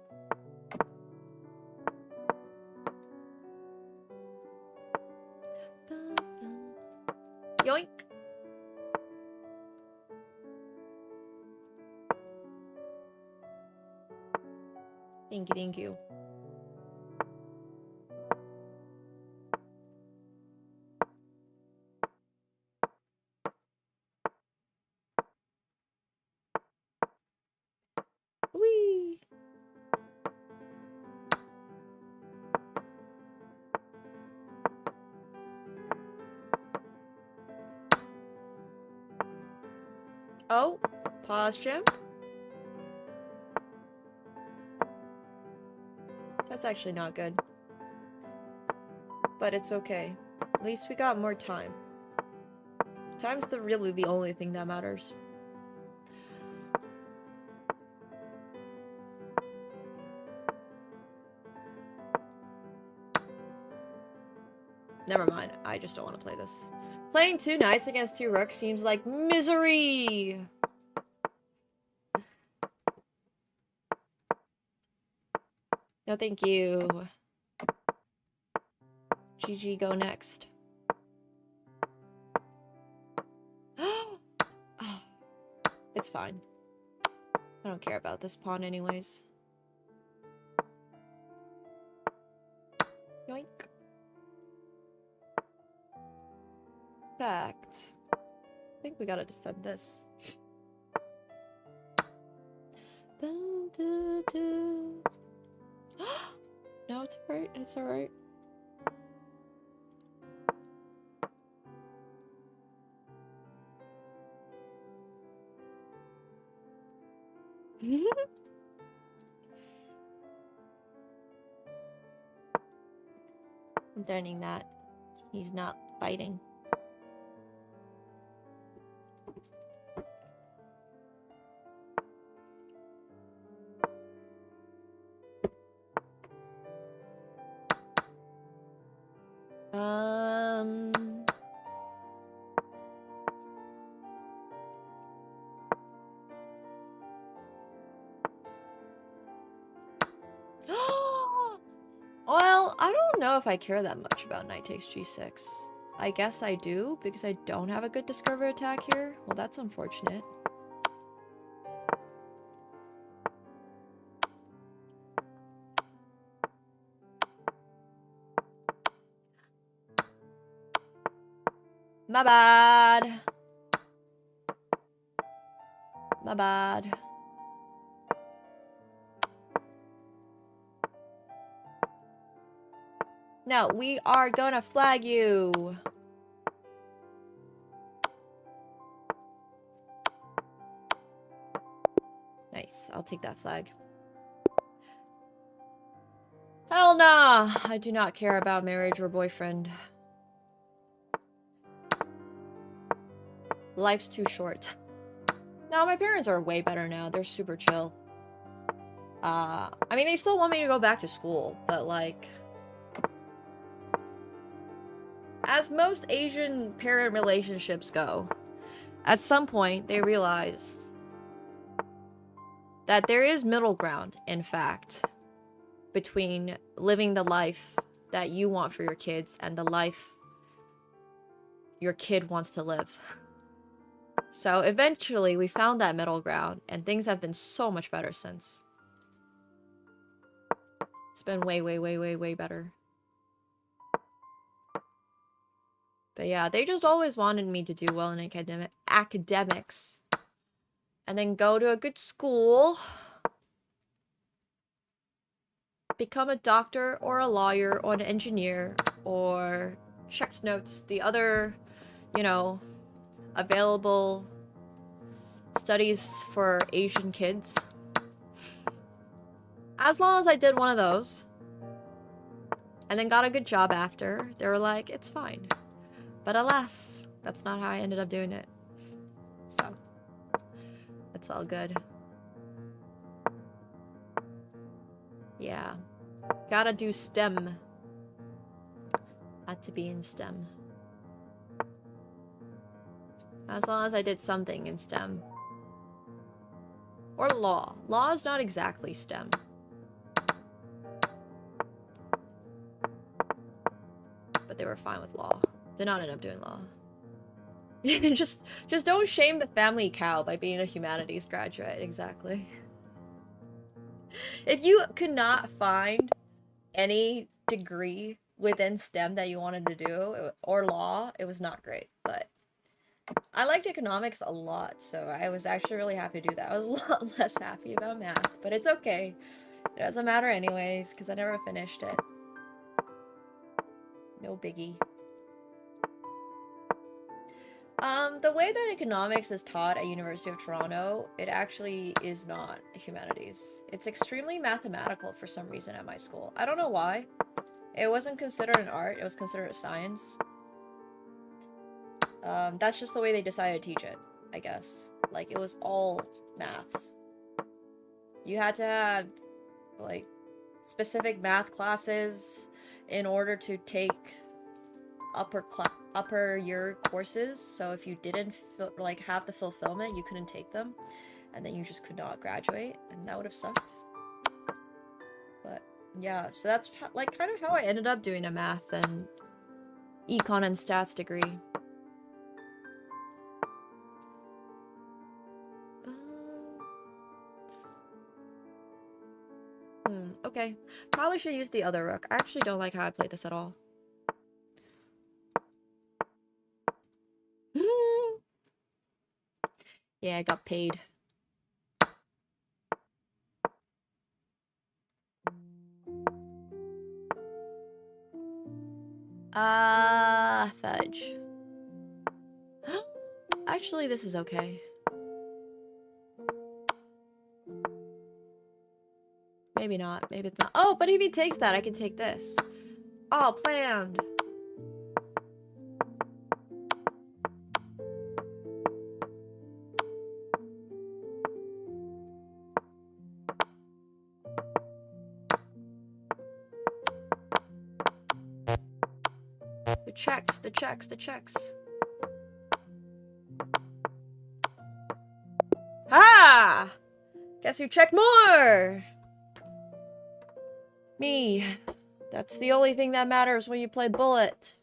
Yoink! Thank you, thank you. Whee! Oh, pause, Jim. That's actually not good. But it's okay. At least we got more time. Time's really the only thing that matters. Never mind. I just don't want to play this. Playing 2 knights against 2 rooks seems like misery! No, thank you. GG, go next. Oh, it's fine. I don't care about this pawn anyways. Yoink. Fact. I think we gotta defend this. No, it's alright. It's alright. I'm learning that he's not fighting. Well, I don't know if I care that much about knight takes g6. I guess I do, because I don't have a good discover attack here. Well, that's unfortunate. My bad. My bad. No, we are gonna flag you. Nice, I'll take that flag. Hell nah! I do not care about marriage or boyfriend. Life's too short. No, my parents are way better now. They're super chill. I mean, they still want me to go back to school, but like... as most Asian parent relationships go, at some point they realize that there is middle ground, in fact, between living the life that you want for your kids and the life your kid wants to live. So eventually we found that middle ground, and things have been so much better since. It's been way, way, way, way, way better. But yeah, they just always wanted me to do well in academics. And then go to a good school. Become a doctor or a lawyer or an engineer or checks notes, the other, you know, available studies for Asian kids. As long as I did one of those and then got a good job after, they were like, it's fine. But alas, that's not how I ended up doing it. So, it's all good. Yeah. Gotta do STEM. Had to be in STEM. As long as I did something in STEM. Or law. Law is not exactly STEM. But they were fine with law. Did not end up doing law. just don't shame the family cow by being a humanities graduate. Exactly. If you could not find any degree within STEM that you wanted to do, or law, it was not great. But I liked economics a lot, so I was actually really happy to do that. I was a lot less happy about math, but it's okay. It doesn't matter anyways, because I never finished it. No biggie. The way that economics is taught at University of Toronto, it actually is not humanities. It's extremely mathematical for some reason at my school. I don't know why. It wasn't considered an art, it was considered a science. That's just the way they decided to teach it, I guess. Like, it was all maths. You had to have, like, specific math classes in order to take upper year courses. So if you didn't have the fulfillment, you couldn't take them, and then you just could not graduate, and that would have sucked. But yeah, so that's like kind of how I ended up doing a math and econ and stats degree. Okay. Probably should use the other rook. I actually don't like how I played this at all. Yeah, I got paid. Fudge. Actually, this is okay. Maybe not. Maybe it's not. Oh, but if he takes that, I can take this. All planned. The checks, the checks, the checks. Ha! Guess who checked more? Me. That's the only thing that matters when you play bullet.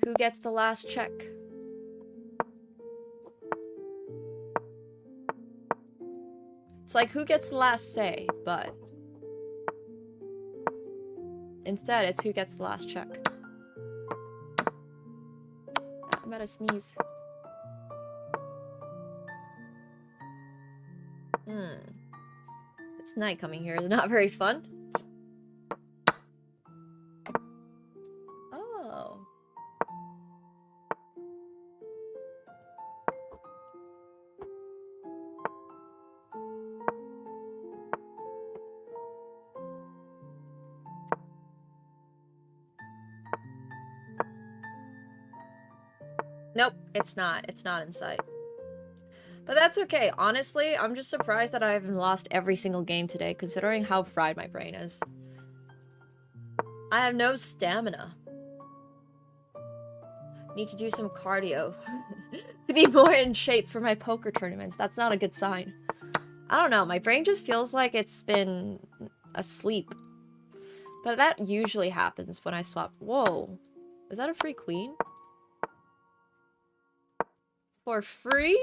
Who gets the last check? It's like who gets the last say, but instead it's who gets the last check. I'm about to sneeze. This night coming here is not very fun. Oh. Nope, it's not. It's not in sight. But that's okay. Honestly, I'm just surprised that I haven't lost every single game today, considering how fried my brain is. I have no stamina. Need to do some cardio to be more in shape for my poker tournaments. That's not a good sign. I don't know. My brain just feels like it's been asleep. But that usually happens when I swap. Whoa. Is that a free queen? For free?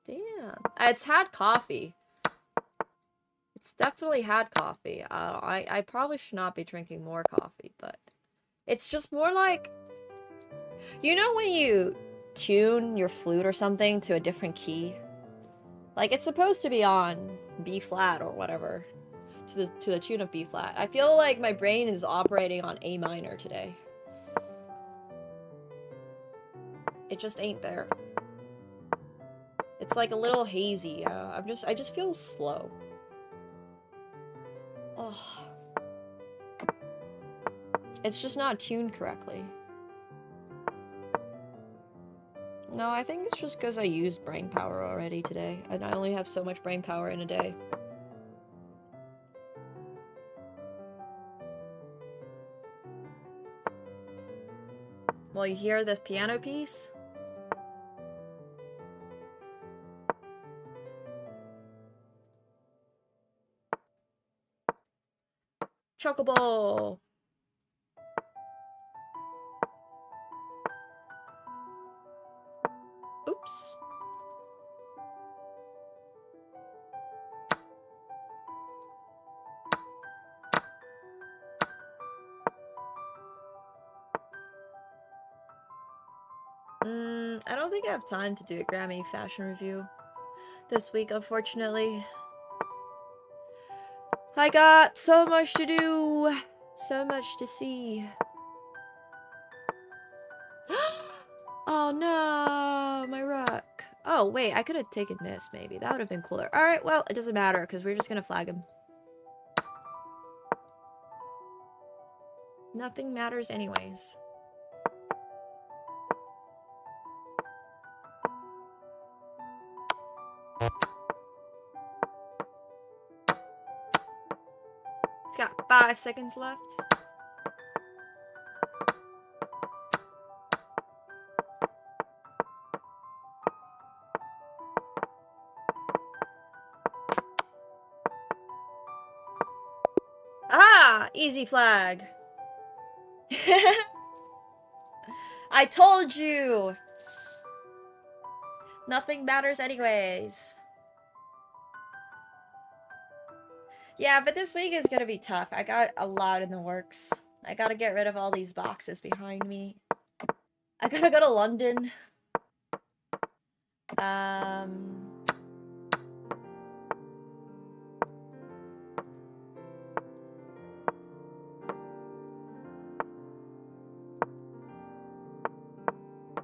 Damn. It's had coffee. It's definitely had coffee. I probably should not be drinking more coffee, but it's just more like, you know when you tune your flute or something to a different key? Like, it's supposed to be on B flat or whatever, to the tune of B flat. I feel like my brain is operating on A minor today. It just ain't there. It's like a little hazy. I just feel slow. Oh. It's just not tuned correctly. No, I think it's just because I used brain power already today, and I only have so much brain power in a day. Well, you hear this piano piece? Chocobo! Oops. I don't think I have time to do a Grammy fashion review this week, unfortunately. I got so much to do, so much to see. Oh no, my rook. Oh wait, I could have taken this maybe. That would have been cooler. Alright, well, it doesn't matter because we're just gonna flag him. Nothing matters anyways. He's got 5 seconds left. Ah! Easy flag. I told you! Nothing matters anyways. Yeah, but this week is gonna be tough. I got a lot in the works. I gotta get rid of all these boxes behind me. I gotta go to London.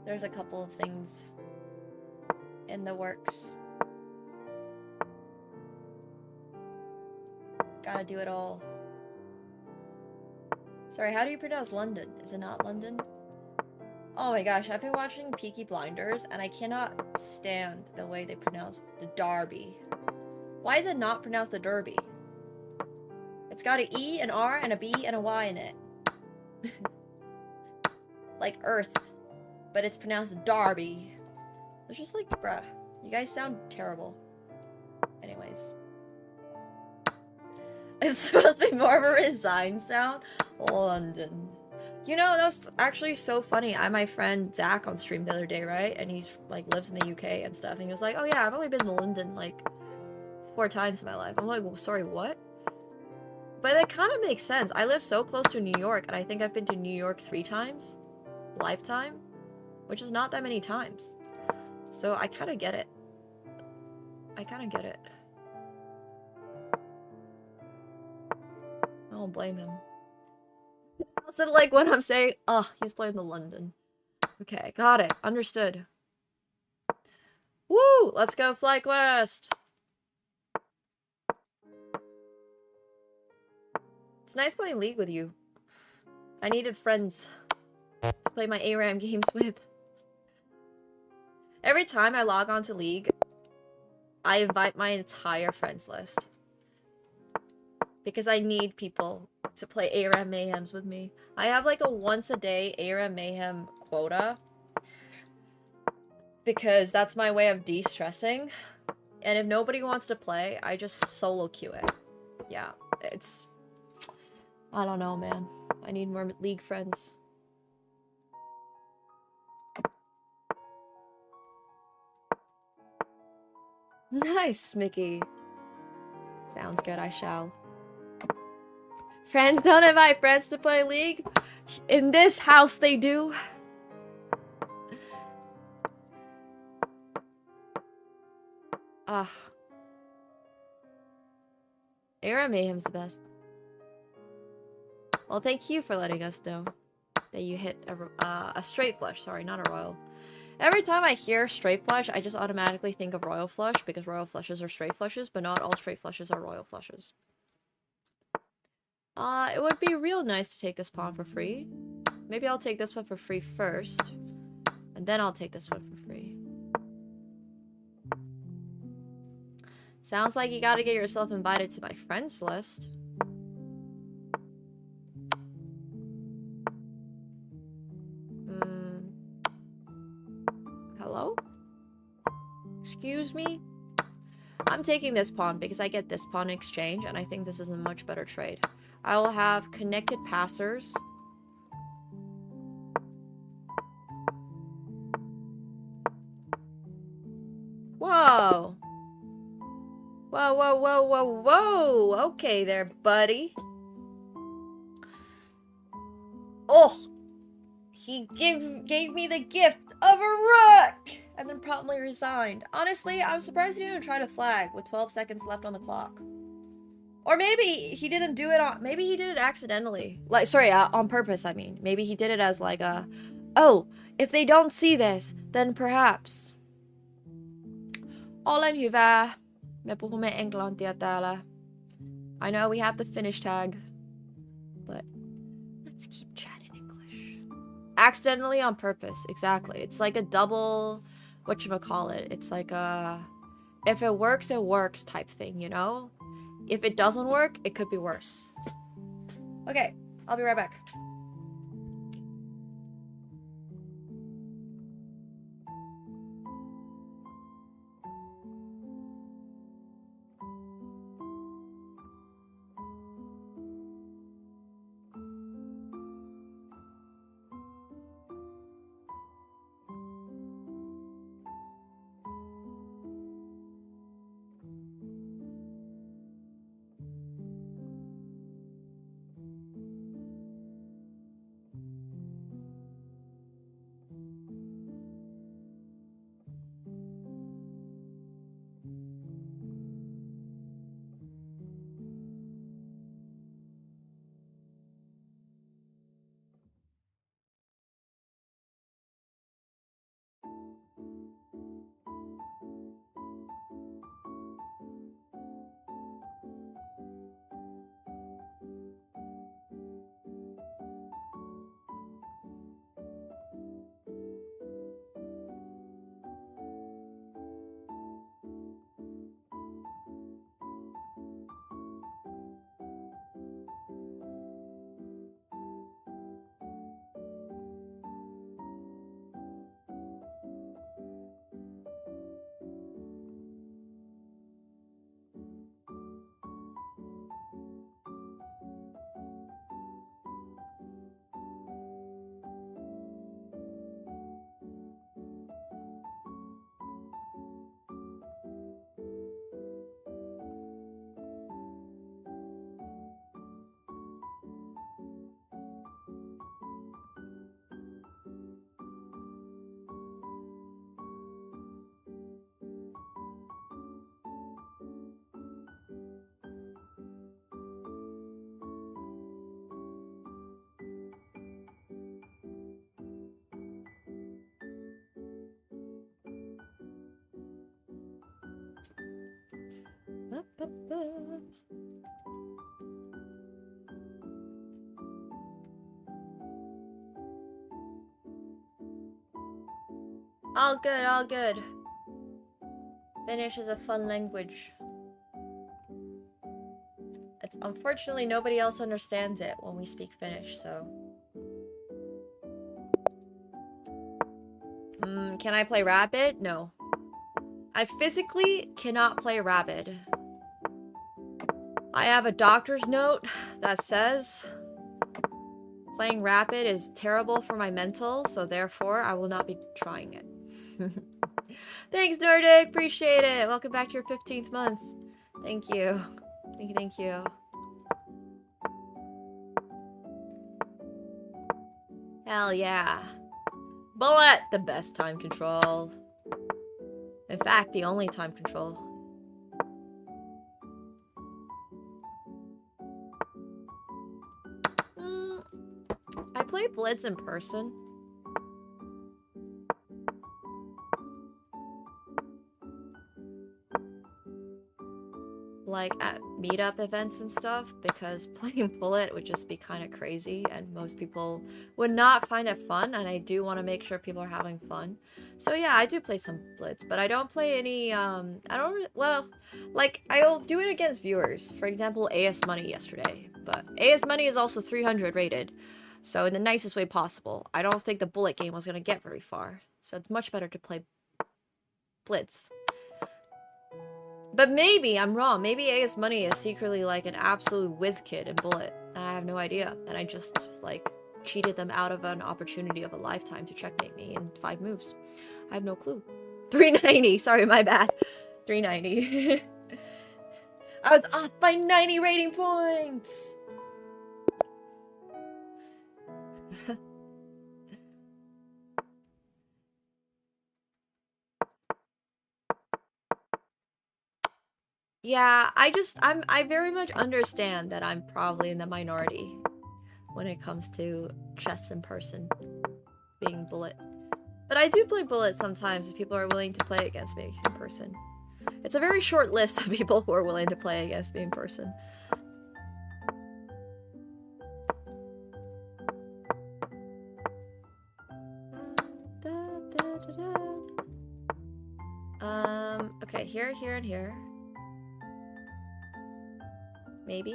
There's a couple of things in the works. Gotta do it all. Sorry, how do you pronounce London? Is it not London? Oh my gosh, I've been watching Peaky Blinders and I cannot stand the way they pronounce the Derby. Why is it not pronounced the Derby? It's got an E, an R, and a B, and a Y in it. Like Earth. But it's pronounced Derby. It's just like, bruh. You guys sound terrible. Anyways. It's supposed to be more of a resigned sound. London. You know, that was actually so funny. I had my friend Zach on stream the other day, right? And he's like lives in the UK and stuff. And he was like, oh yeah, I've only been to London like 4 times in my life. I'm like, well, sorry, what? But it kind of makes sense. I live so close to New York, and I think I've been to New York 3 times. Lifetime. Which is not that many times. So I kind of get it. I kind of get it. I don't blame him. How's it like when I'm saying, oh, he's playing the London. Okay, got it. Understood. Woo! Let's go FlyQuest! It's nice playing League with you. I needed friends to play my ARAM games with. Every time I log on to League, I invite my entire friends list. Because I need people to play ARAM Mayhems with me. I have like a once a day ARAM Mayhem quota. Because that's my way of de-stressing. And if nobody wants to play, I just solo queue it. Yeah, it's... I don't know, man. I need more League friends. Nice, Mickey. Sounds good, I shall. Friends don't invite friends to play League? In this house they do. Ah. ARAM Mayhem's the best. Well, thank you for letting us know that you hit a straight flush. Sorry, not a royal. Every time I hear straight flush, I just automatically think of royal flush because royal flushes are straight flushes, but not all straight flushes are royal flushes. It would be real nice to take this pawn for free. Maybe I'll take this one for free first, and then I'll take this one for free. Sounds like you gotta get yourself invited to my friends list. Hello? Excuse me? I'm taking this pawn because I get this pawn in exchange, and I think this is a much better trade. I will have connected passers. Whoa! Whoa, whoa, whoa, whoa, whoa! Okay there, buddy. Oh! He gave me the gift of a rook! And then promptly resigned. Honestly, I'm surprised he didn't try to flag with 12 seconds left on the clock. Or maybe he didn't do it on... Maybe he did it accidentally. Like, sorry, on purpose, I mean. Maybe he did it as like a... Oh, if they don't see this, then perhaps. Olen hyvä. Me puhumme englantia täällä. I know we have the Finnish tag, but let's keep chatting English. Accidentally on purpose, exactly. It's like a double, whatchamacallit. It's like a, if it works type thing, you know? If it doesn't work, it could be worse. Okay, I'll be right back. All good, all good. Finnish is a fun language. It's unfortunately nobody else understands it when we speak Finnish, so. Can I play Rabid? No. I physically cannot play Rabid. I have a doctor's note that says playing Rabid is terrible for my mental, so therefore I will not be trying it. Thanks, Nordic. Appreciate it. Welcome back to your 15th month. Thank you. Thank you. Hell yeah. Bullet! The best time control. In fact, the only time control. I play Blitz in person. Like at meetup events and stuff, because playing Bullet would just be kind of crazy and most people would not find it fun, and I do want to make sure people are having fun. So yeah, I do play some Blitz, but I don't play any, well, like, I'll do it against viewers. For example, AS Money yesterday, but AS Money is also 300 rated, so in the nicest way possible. I don't think the Bullet game was going to get very far, so it's much better to play Blitz. But maybe I'm wrong. Maybe AS Money is secretly like an absolute whiz kid in Bullet, and I have no idea. And I just like cheated them out of an opportunity of a lifetime to checkmate me in 5 moves. I have no clue. 390. Sorry, my bad. 390. I was off by 90 rating points. Yeah, I very much understand that I'm probably in the minority when it comes to chess in person. being bullet. But I do play bullet sometimes if people are willing to play against me in person. It's a very short list of people who are willing to play against me in person. Okay, here, here, and here. Maybe.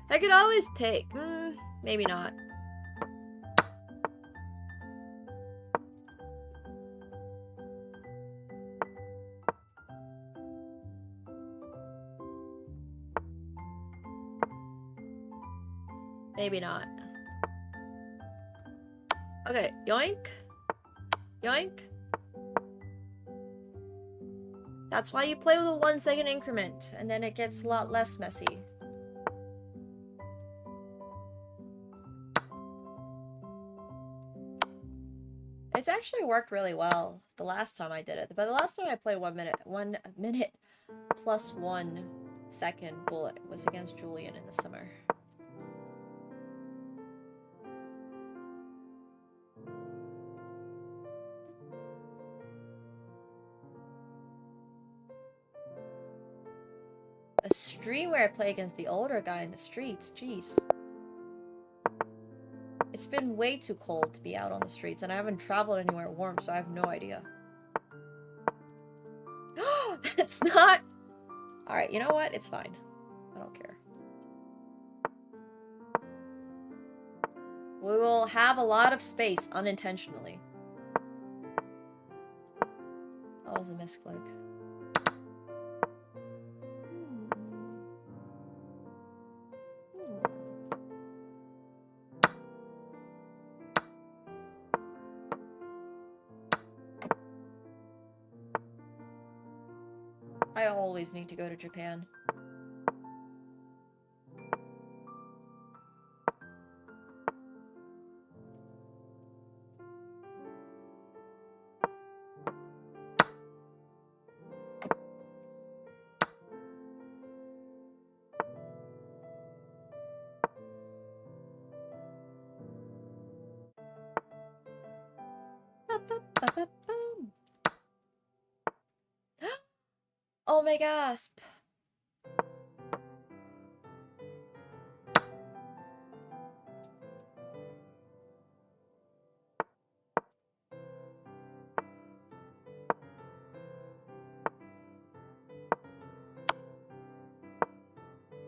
I could always take... maybe not. Maybe not. Okay, yoink. Yoink. That's why you play with a 1 second increment, and then it gets a lot less messy. It's actually worked really well the last time I did it, but the last time I played 1 minute plus 1 second bullet was against Julian in the summer. A stream where I play against the older guy in the streets, jeez. It's been way too cold to be out on the streets, and I haven't traveled anywhere warm, so I have no idea. That's not... Alright, you know what? It's fine. I don't care. We will have a lot of space unintentionally. That was a misclick. I always need to go to Japan. Oh my gasp.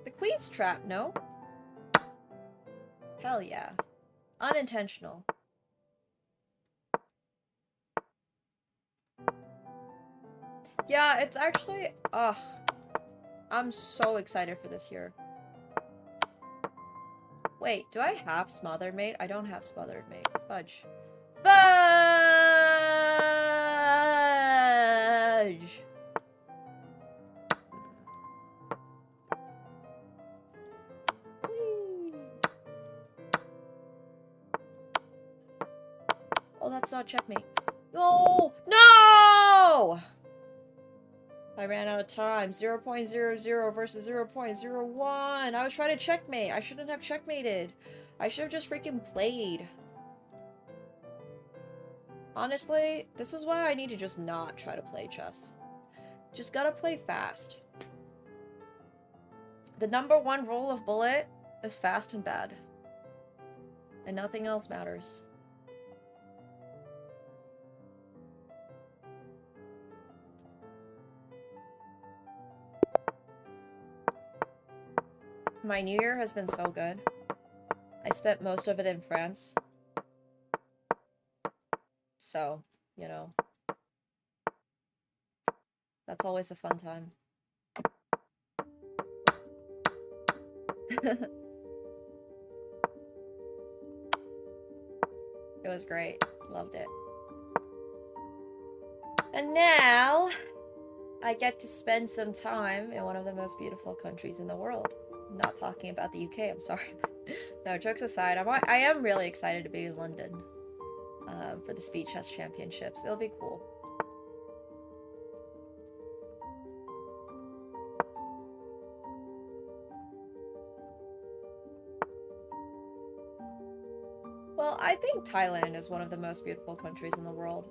The queen's trap, no? Hell yeah. Unintentional. Yeah, it's actually... Ugh. I'm so excited for this year. Wait, do I have Smothered Mate? I don't have Smothered Mate. Fudge. Fudge! Whee. Oh, that's not checkmate. No! No! I ran out of time. 0.00 versus 0.01. I was trying to checkmate. I shouldn't have checkmated. I should have just freaking played. Honestly, this is why I need to just not try to play chess. Just gotta play fast. The #1 rule of bullet is fast and bad. And nothing else matters. My New Year has been so good. I spent most of it in France. So, you know. That's always a fun time. It was great. Loved it. And now, I get to spend some time in one of the most beautiful countries in the world. I'm not talking about the UK, I'm sorry. No, jokes aside, I am really excited to be in London for the Speed Chess Championships. It'll be cool. Well, I think Thailand is one of the most beautiful countries in the world.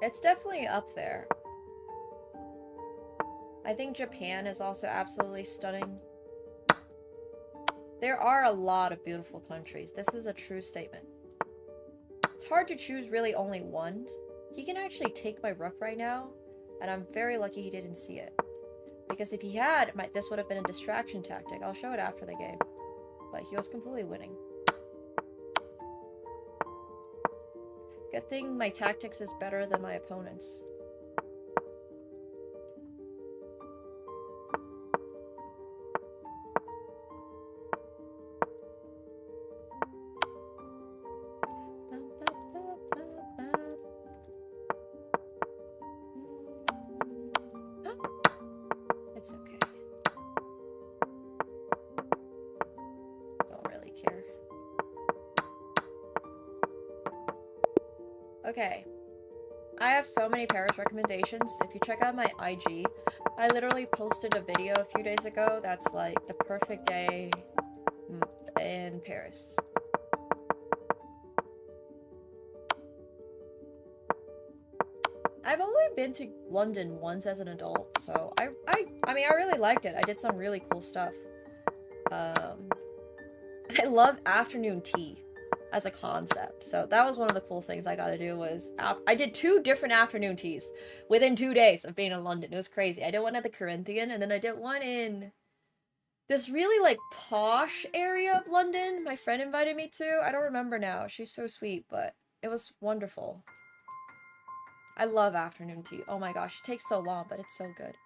It's definitely up there. I think Japan is also absolutely stunning. There are a lot of beautiful countries. This is a true statement. It's hard to choose really only one. He can actually take my rook right now, and I'm very lucky he didn't see it. Because if he had, this would have been a distraction tactic. I'll show it after the game. But he was completely winning. Good thing my tactics is better than my opponent's. It's okay. Don't really care. Okay. I have so many Paris recommendations. If you check out my IG, I literally posted a video a few days ago that's like the perfect day in Paris. I've only been to London once as an adult, so I mean, I really liked it. I did some really cool stuff. I love afternoon tea as a concept, so that was one of the cool things I got to do was I did 2 different afternoon teas within 2 days of being in London. It was crazy. I did one at the Corinthian, and then I did one in this really like posh area of London my friend invited me to. I don't remember now. She's so sweet, but it was wonderful. I love afternoon tea. Oh my gosh, it takes so long, but it's so good.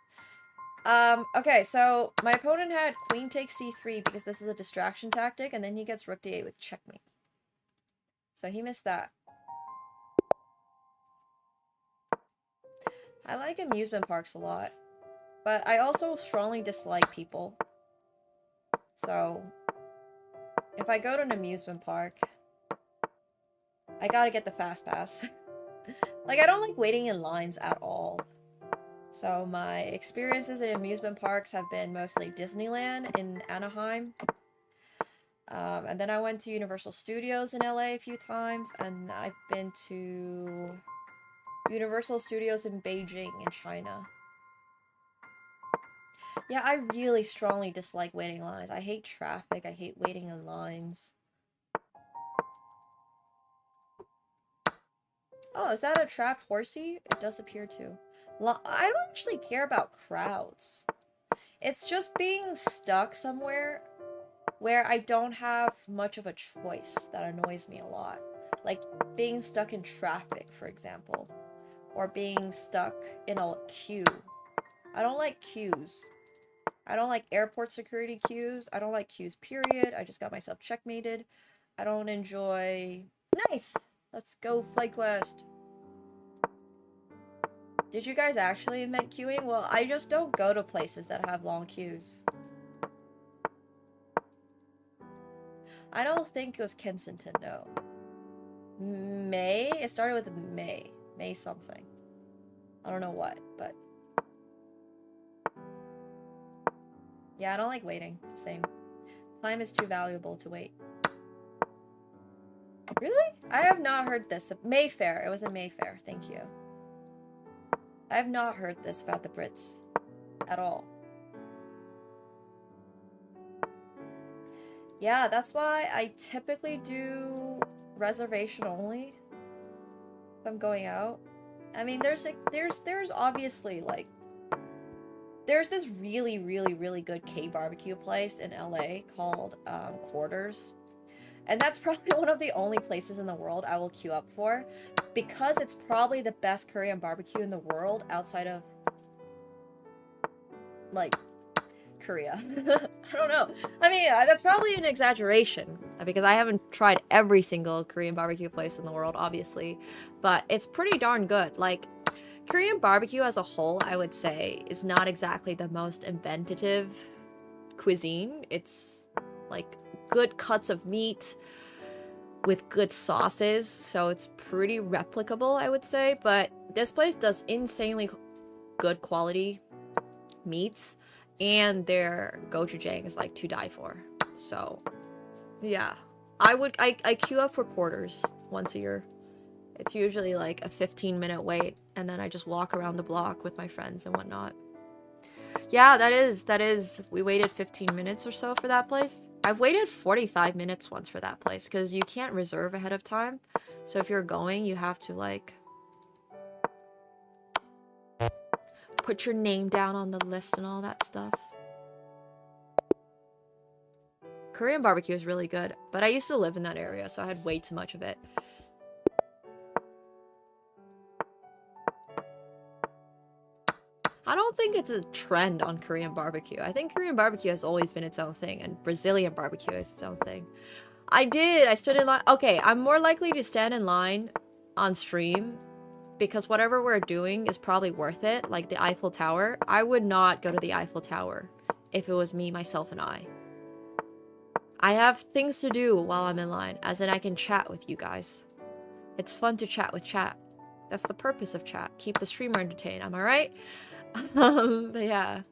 Okay, so my opponent had queen takes c3 because this is a distraction tactic, and then he gets rook d8 with checkmate. So he missed that. I like amusement parks a lot, but I also strongly dislike people. So if I go to an amusement park, I gotta get the fast pass. Like, I don't like waiting in lines at all. So my experiences in amusement parks have been mostly Disneyland in Anaheim. And then I went to Universal Studios in LA a few times, and I've been to Universal Studios in Beijing in China. Yeah, I really strongly dislike waiting lines. I hate traffic. I hate waiting in lines. Oh, is that a trapped horsey? It does appear to. I don't actually care about crowds. It's just being stuck somewhere where I don't have much of a choice that annoys me a lot. Like being stuck in traffic, for example. Or being stuck in a queue. I don't like queues. I don't like airport security queues. I don't like queues, period. I just got myself checkmated. I don't enjoy... Nice! Let's go, FlightQuest. Did you guys actually invent queuing? Well, I just don't go to places that have long queues. I don't think it was Kensington, no. May? It started with May. May something. I don't know what, but... Yeah, I don't like waiting. Same. Time is too valuable to wait. Really? I have not heard this. Mayfair. It was in Mayfair. Thank you. I have not heard this about the Brits at all. Yeah, that's why I typically do reservation only if I'm going out. I mean, there's obviously like there's this really good K barbecue place in LA called Quarters. And that's probably one of the only places in the world I will queue up for, because it's probably the best Korean barbecue in the world outside of, like, Korea. I don't know. I mean, that's probably an exaggeration, because I haven't tried every single Korean barbecue place in the world, obviously, but it's pretty darn good. Like, Korean barbecue as a whole, I would say, is not exactly the most inventive cuisine. It's, like, good cuts of meat with good sauces, so it's pretty replicable, I would say, but this place does insanely good quality meats, and their gochujang is like to die for. So yeah, I queue up for quarters once a year. It's usually like a 15-minute wait, and then I just walk around the block with my friends and whatnot. Yeah, that is, we waited 15 minutes or so for that place. I've waited 45 minutes once for that place, because you can't reserve ahead of time. So if you're going, you have to, like, put your name down on the list and all that stuff. Korean barbecue is really good, but I used to live in that area, so I had way too much of it. I don't think it's a trend on Korean barbecue. I think Korean barbecue has always been its own thing, and Brazilian barbecue is its own thing. I stood in line. Okay, I'm more likely to stand in line on stream because whatever we're doing is probably worth it, like the Eiffel Tower. I would not go to the Eiffel Tower if it was me, myself, and I. I have things to do while I'm in line, as in I can chat with you guys. It's fun to chat with chat. That's the purpose of chat. Keep the streamer entertained, am I right? But yeah.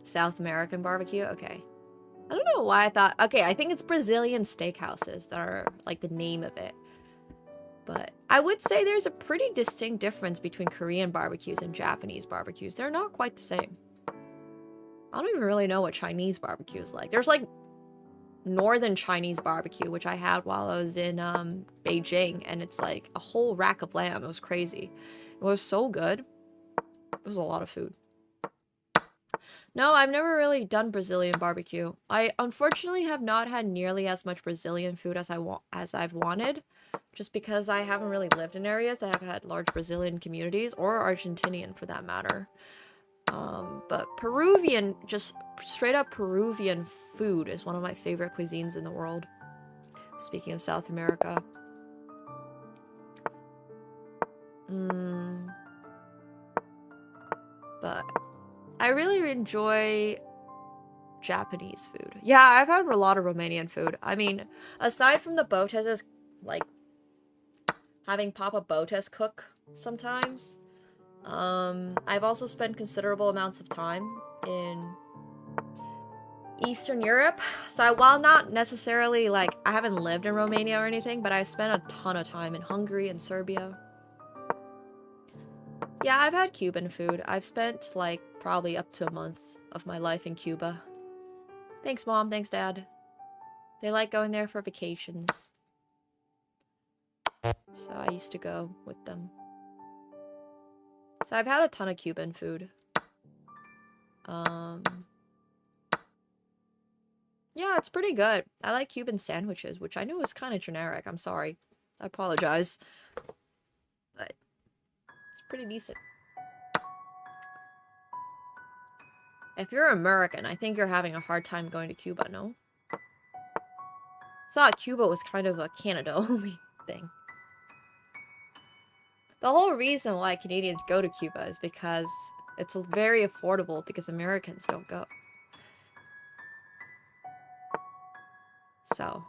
South American barbecue? Okay. I don't know why I thought... Okay, I think it's Brazilian steakhouses that are, like, the name of it. But I would say there's a pretty distinct difference between Korean barbecues and Japanese barbecues. They're not quite the same. I don't even really know what Chinese barbecue is like. There's, like, Northern Chinese barbecue, which I had while I was in Beijing, and it's like a whole rack of lamb. It was crazy. It was so good. It was a lot of food. No, I've never really done Brazilian barbecue. I unfortunately have not had nearly as much Brazilian food as I've wanted, just because I haven't really lived in areas that have had large Brazilian communities, or Argentinian for that matter. But Peruvian, just straight up Peruvian food is one of my favorite cuisines in the world. Speaking of South America. But I really enjoy Japanese food. Yeah, I've had a lot of Romanian food. I mean, aside from the Botes, like, having Papa Botes cook sometimes, I've also spent considerable amounts of time in Eastern Europe. So while not necessarily, like, I haven't lived in Romania or anything, but I spent a ton of time in Hungary and Serbia. Yeah, I've had Cuban food. I've spent, like, probably up to a month of my life in Cuba. Thanks, Mom. Thanks, Dad. They like going there for vacations. So I used to go with them. So I've had a ton of Cuban food. Yeah, it's pretty good. I like Cuban sandwiches, which I know is kind of generic. I'm sorry. I apologize. But it's pretty decent. If you're American, I think you're having a hard time going to Cuba, no? I thought Cuba was kind of a Canada-only thing. The whole reason why Canadians go to Cuba is because it's very affordable because Americans don't go. So,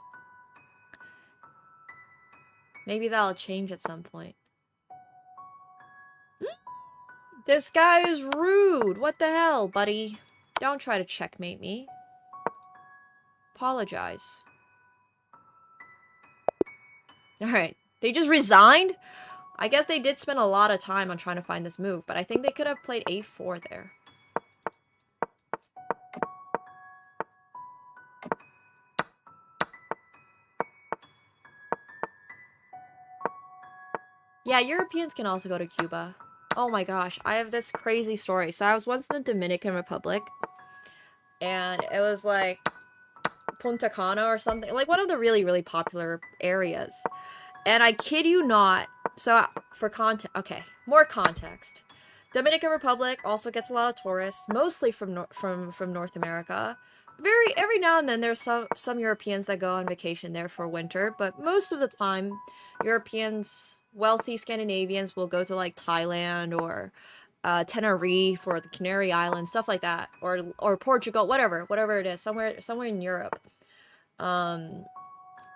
maybe that'll change at some point. This guy is rude! What the hell, buddy? Don't try to checkmate me. Apologize. Alright, they just resigned? I guess they did spend a lot of time on trying to find this move, but I think they could have played a4 there. Yeah, Europeans can also go to Cuba. Oh my gosh, I have this crazy story. So I was once in the Dominican Republic, and it was like Punta Cana or something, like one of the really, really popular areas. And I kid you not, so for context, okay, more context. Dominican Republic also gets a lot of tourists, mostly from North America. Every now and then there's some Europeans that go on vacation there for winter, but most of the time, Europeans, wealthy Scandinavians will go to like Thailand or Tenerife or the Canary Islands, stuff like that, or Portugal, whatever it is, somewhere in Europe.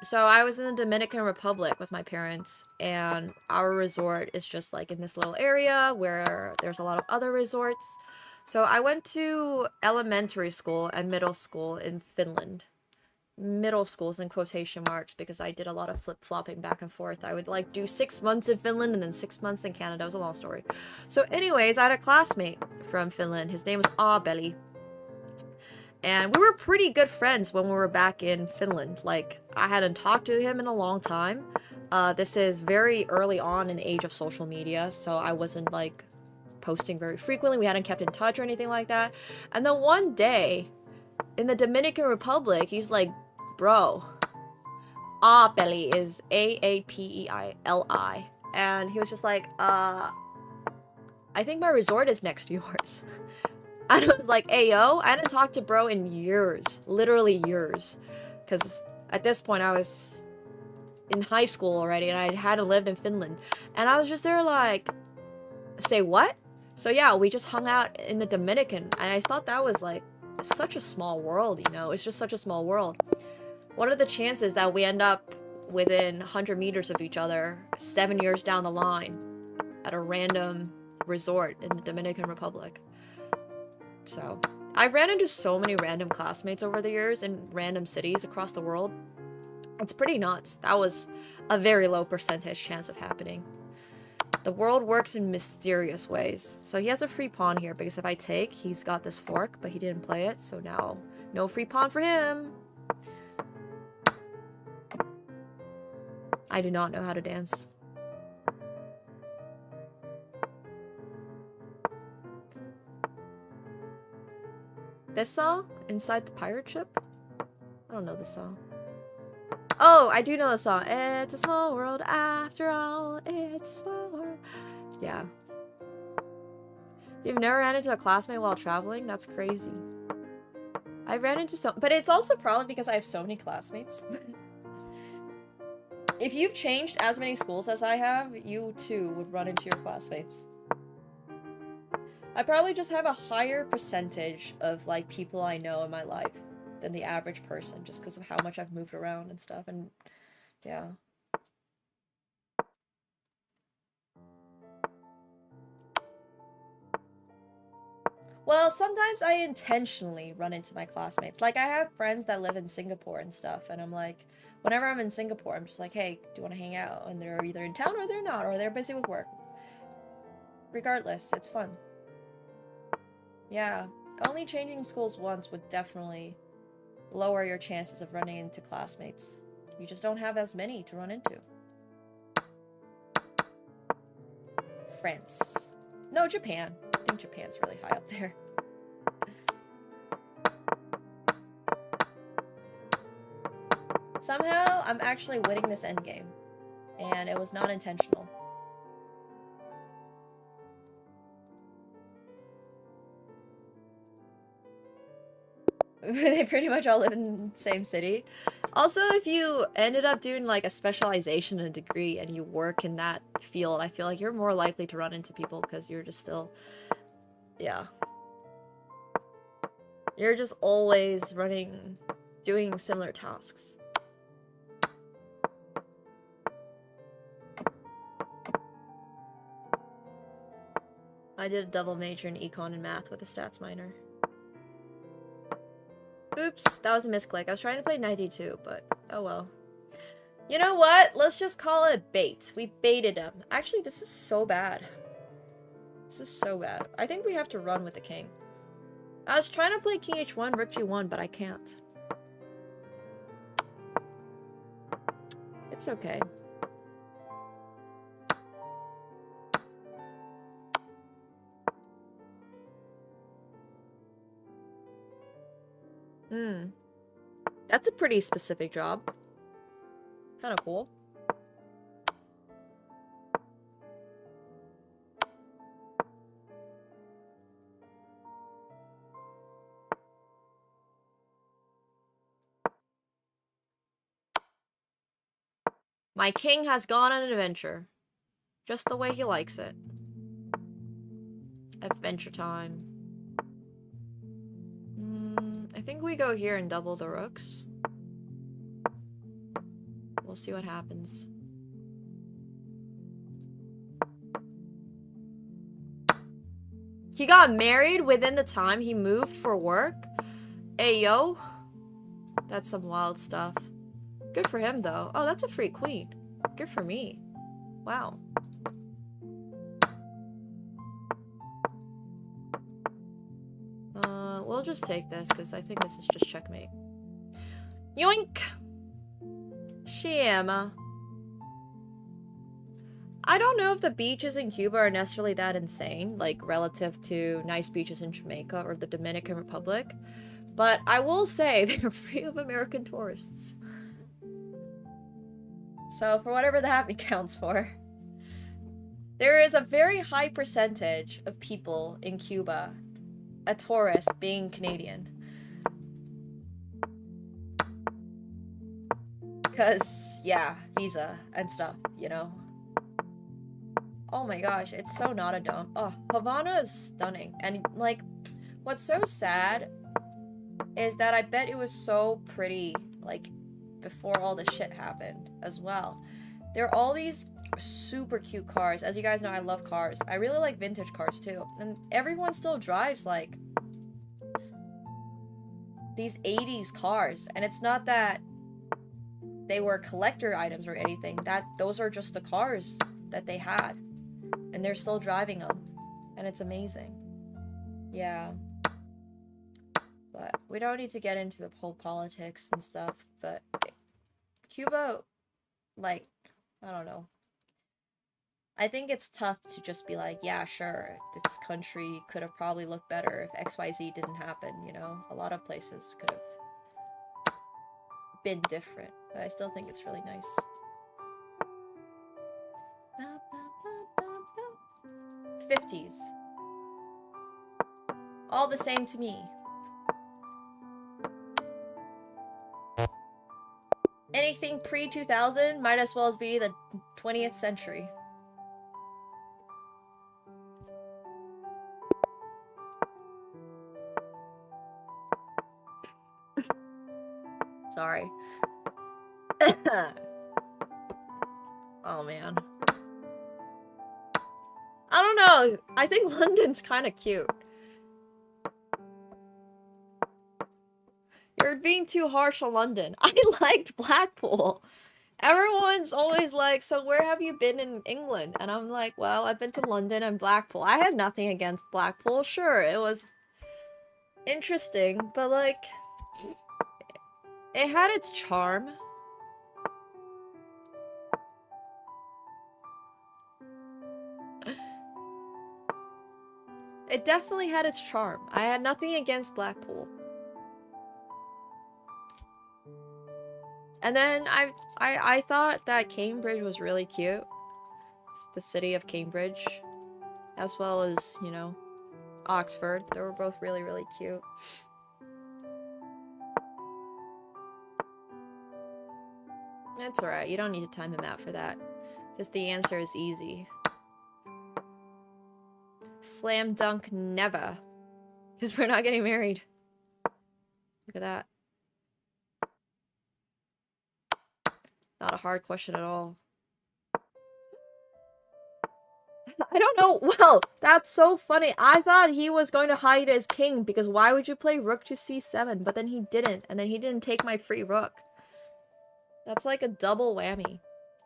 So I was in the Dominican Republic with my parents, and our resort is just like in this little area where there's a lot of other resorts. So I went to elementary school and middle school in Finland. Middle schools in quotation marks because I did a lot of flip-flopping back and forth. I would like do 6 months in Finland and then 6 months in Canada. It was a long story. So anyways, I had a classmate from Finland. His name was Abeli. And we were pretty good friends when we were back in Finland. Like, I hadn't talked to him in a long time. This is very early on in the age of social media, so I wasn't, like, posting very frequently. We hadn't kept in touch or anything like that. And then one day, in the Dominican Republic, he's like, bro, Apeli is Apeili. And he was just like, I think my resort is next to yours. I was like, ayo, I hadn't talked to bro in years. Literally years. Because at this point, I was in high school already, and I hadn't lived in Finland. And I was just there like, say what? So yeah, we just hung out in the Dominican, and I thought that was like, such a small world, you know? It's just such a small world. What are the chances that we end up within 100 meters of each other 7 years down the line at a random resort in the Dominican Republic? So, I ran into so many random classmates over the years in random cities across the world. It's pretty nuts. That was a very low percentage chance of happening. The world works in mysterious ways. So he has a free pawn here because if I take, he's got this fork, but he didn't play it. So now, no free pawn for him. I do not know how to dance. This song? Inside the pirate ship? I don't know this song. Oh, I do know the song. It's a small world after all. It's a small world. Yeah. You've never ran into a classmate while traveling? That's crazy. I ran into some, but it's also probably because I have so many classmates. If you've changed as many schools as I have, you too would run into your classmates. I probably just have a higher percentage of like people I know in my life than the average person just because of how much I've moved around and stuff, and yeah. Well, sometimes I intentionally run into my classmates. Like, I have friends that live in Singapore and stuff, and I'm like, whenever I'm in Singapore, I'm just like, hey, do you want to hang out? And they're either in town or they're not, or they're busy with work. Regardless, it's fun. Yeah, only changing schools once would definitely lower your chances of running into classmates. You just don't have as many to run into. France. No, Japan. I think Japan's really high up there. Somehow, I'm actually winning this endgame. And it was not intentional. They pretty much all live in the same city. Also, if you ended up doing like a specialization and a degree and you work in that field, I feel like you're more likely to run into people because you're just still, yeah. You're just always doing similar tasks. I did a double major in econ and math with a stats minor. Oops, that was a misclick. I was trying to play 92, but oh well. You know what? Let's just call it bait. We baited him. Actually, this is so bad. This is so bad. I think we have to run with the king. I was trying to play king h1, rook g1, but I can't. It's okay. That's a pretty specific job. Kind of cool. My king has gone on an adventure. Just the way he likes it. Adventure time. I think we go here and double the rooks. We'll see what happens. He got married within the time he moved for work? Hey, yo. That's some wild stuff. Good for him, though. Oh, that's a free queen. Good for me. Wow. We'll just take this, because I think this is just checkmate. Yoink! Shama. I don't know if the beaches in Cuba are necessarily that insane, like, relative to nice beaches in Jamaica or the Dominican Republic. But I will say they're free of American tourists. So, for whatever that counts for. There is a very high percentage of people in Cuba, a tourist, being Canadian. Because, yeah, visa and stuff, you know. Oh my gosh, it's so not a dump. Oh, Havana is stunning. And, like, what's so sad is that I bet it was so pretty, like, before all this shit happened as well. There are all these super cute cars. As you guys know, I love cars. I really like vintage cars too. And everyone still drives, like, these 80s cars. And it's not that they were collector items or anything. Those are just the cars that they had. And they're still driving them. And it's amazing. Yeah. But we don't need to get into the whole politics and stuff. But Cuba, like, I don't know. I think it's tough to just be like, yeah, sure, this country could have probably looked better if XYZ didn't happen, you know? A lot of places could have been different. But I still think it's really nice. 50s. All the same to me. Anything pre-2000 might as well as be the 20th century. Sorry. Oh man. I don't know. I think London's kind of cute. You're being too harsh on London. I liked Blackpool. Everyone's always like, so where have you been in England? And I'm like, well, I've been to London and Blackpool. I had nothing against Blackpool. Sure, it was interesting, but like, it had its charm. It definitely had its charm. I had nothing against Blackpool. And then I thought that Cambridge was really cute. The city of Cambridge. As well as, you know, Oxford. They were both really, really cute. That's alright. You don't need to time him out for that. Because the answer is easy. Slam dunk never. Because we're not getting married. Look at that. Not a hard question at all. I don't know. Well, that's so funny. I thought he was going to hide as king because why would you play rook to c7? But then he didn't. And then he didn't take my free rook. That's like a double whammy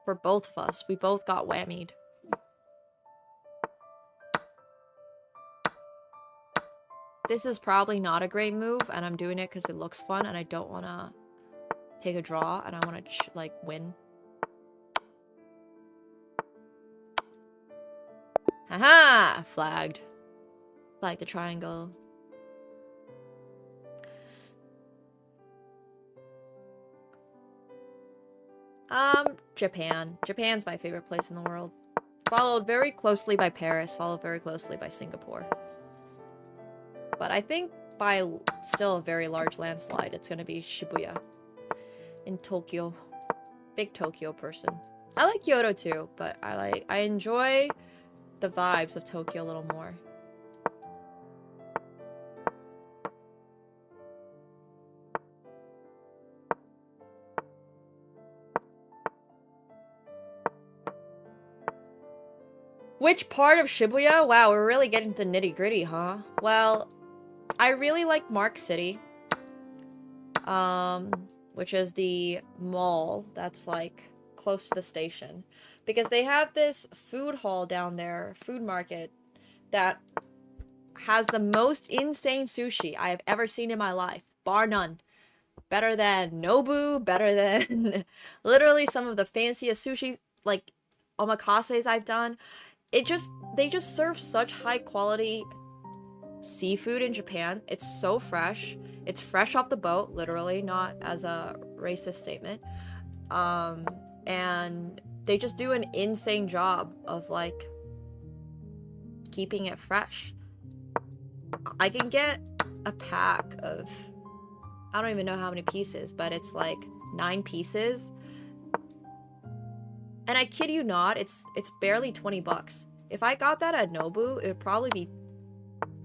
for both of us. We both got whammied. This is probably not a great move, and I'm doing it because it looks fun, and I don't want to take a draw, and I want to, like, win. Haha! Flagged. Flag the triangle. Japan. Japan's my favorite place in the world. Followed very closely by Paris, followed very closely by Singapore. But I think by still a very large landslide, it's gonna be Shibuya. In Tokyo. Big Tokyo person. I like Kyoto too, but I enjoy the vibes of Tokyo a little more. Which part of Shibuya? Wow, we're really getting to the nitty-gritty, huh? Well, I really like Mark City. Which is the mall that's like close to the station. Because they have this food hall down there, food market, that has the most insane sushi I have ever seen in my life, bar none. Better than Nobu, better than literally some of the fanciest sushi, like, omakases I've done. They just serve such high quality seafood in Japan. It's so fresh. It's fresh off the boat, literally, not as a racist statement. And they just do an insane job of, like, keeping it fresh. I can get a pack of, I don't even know how many pieces, but it's like 9 pieces. And I kid you not, it's barely 20 bucks. If I got that at Nobu, it would probably be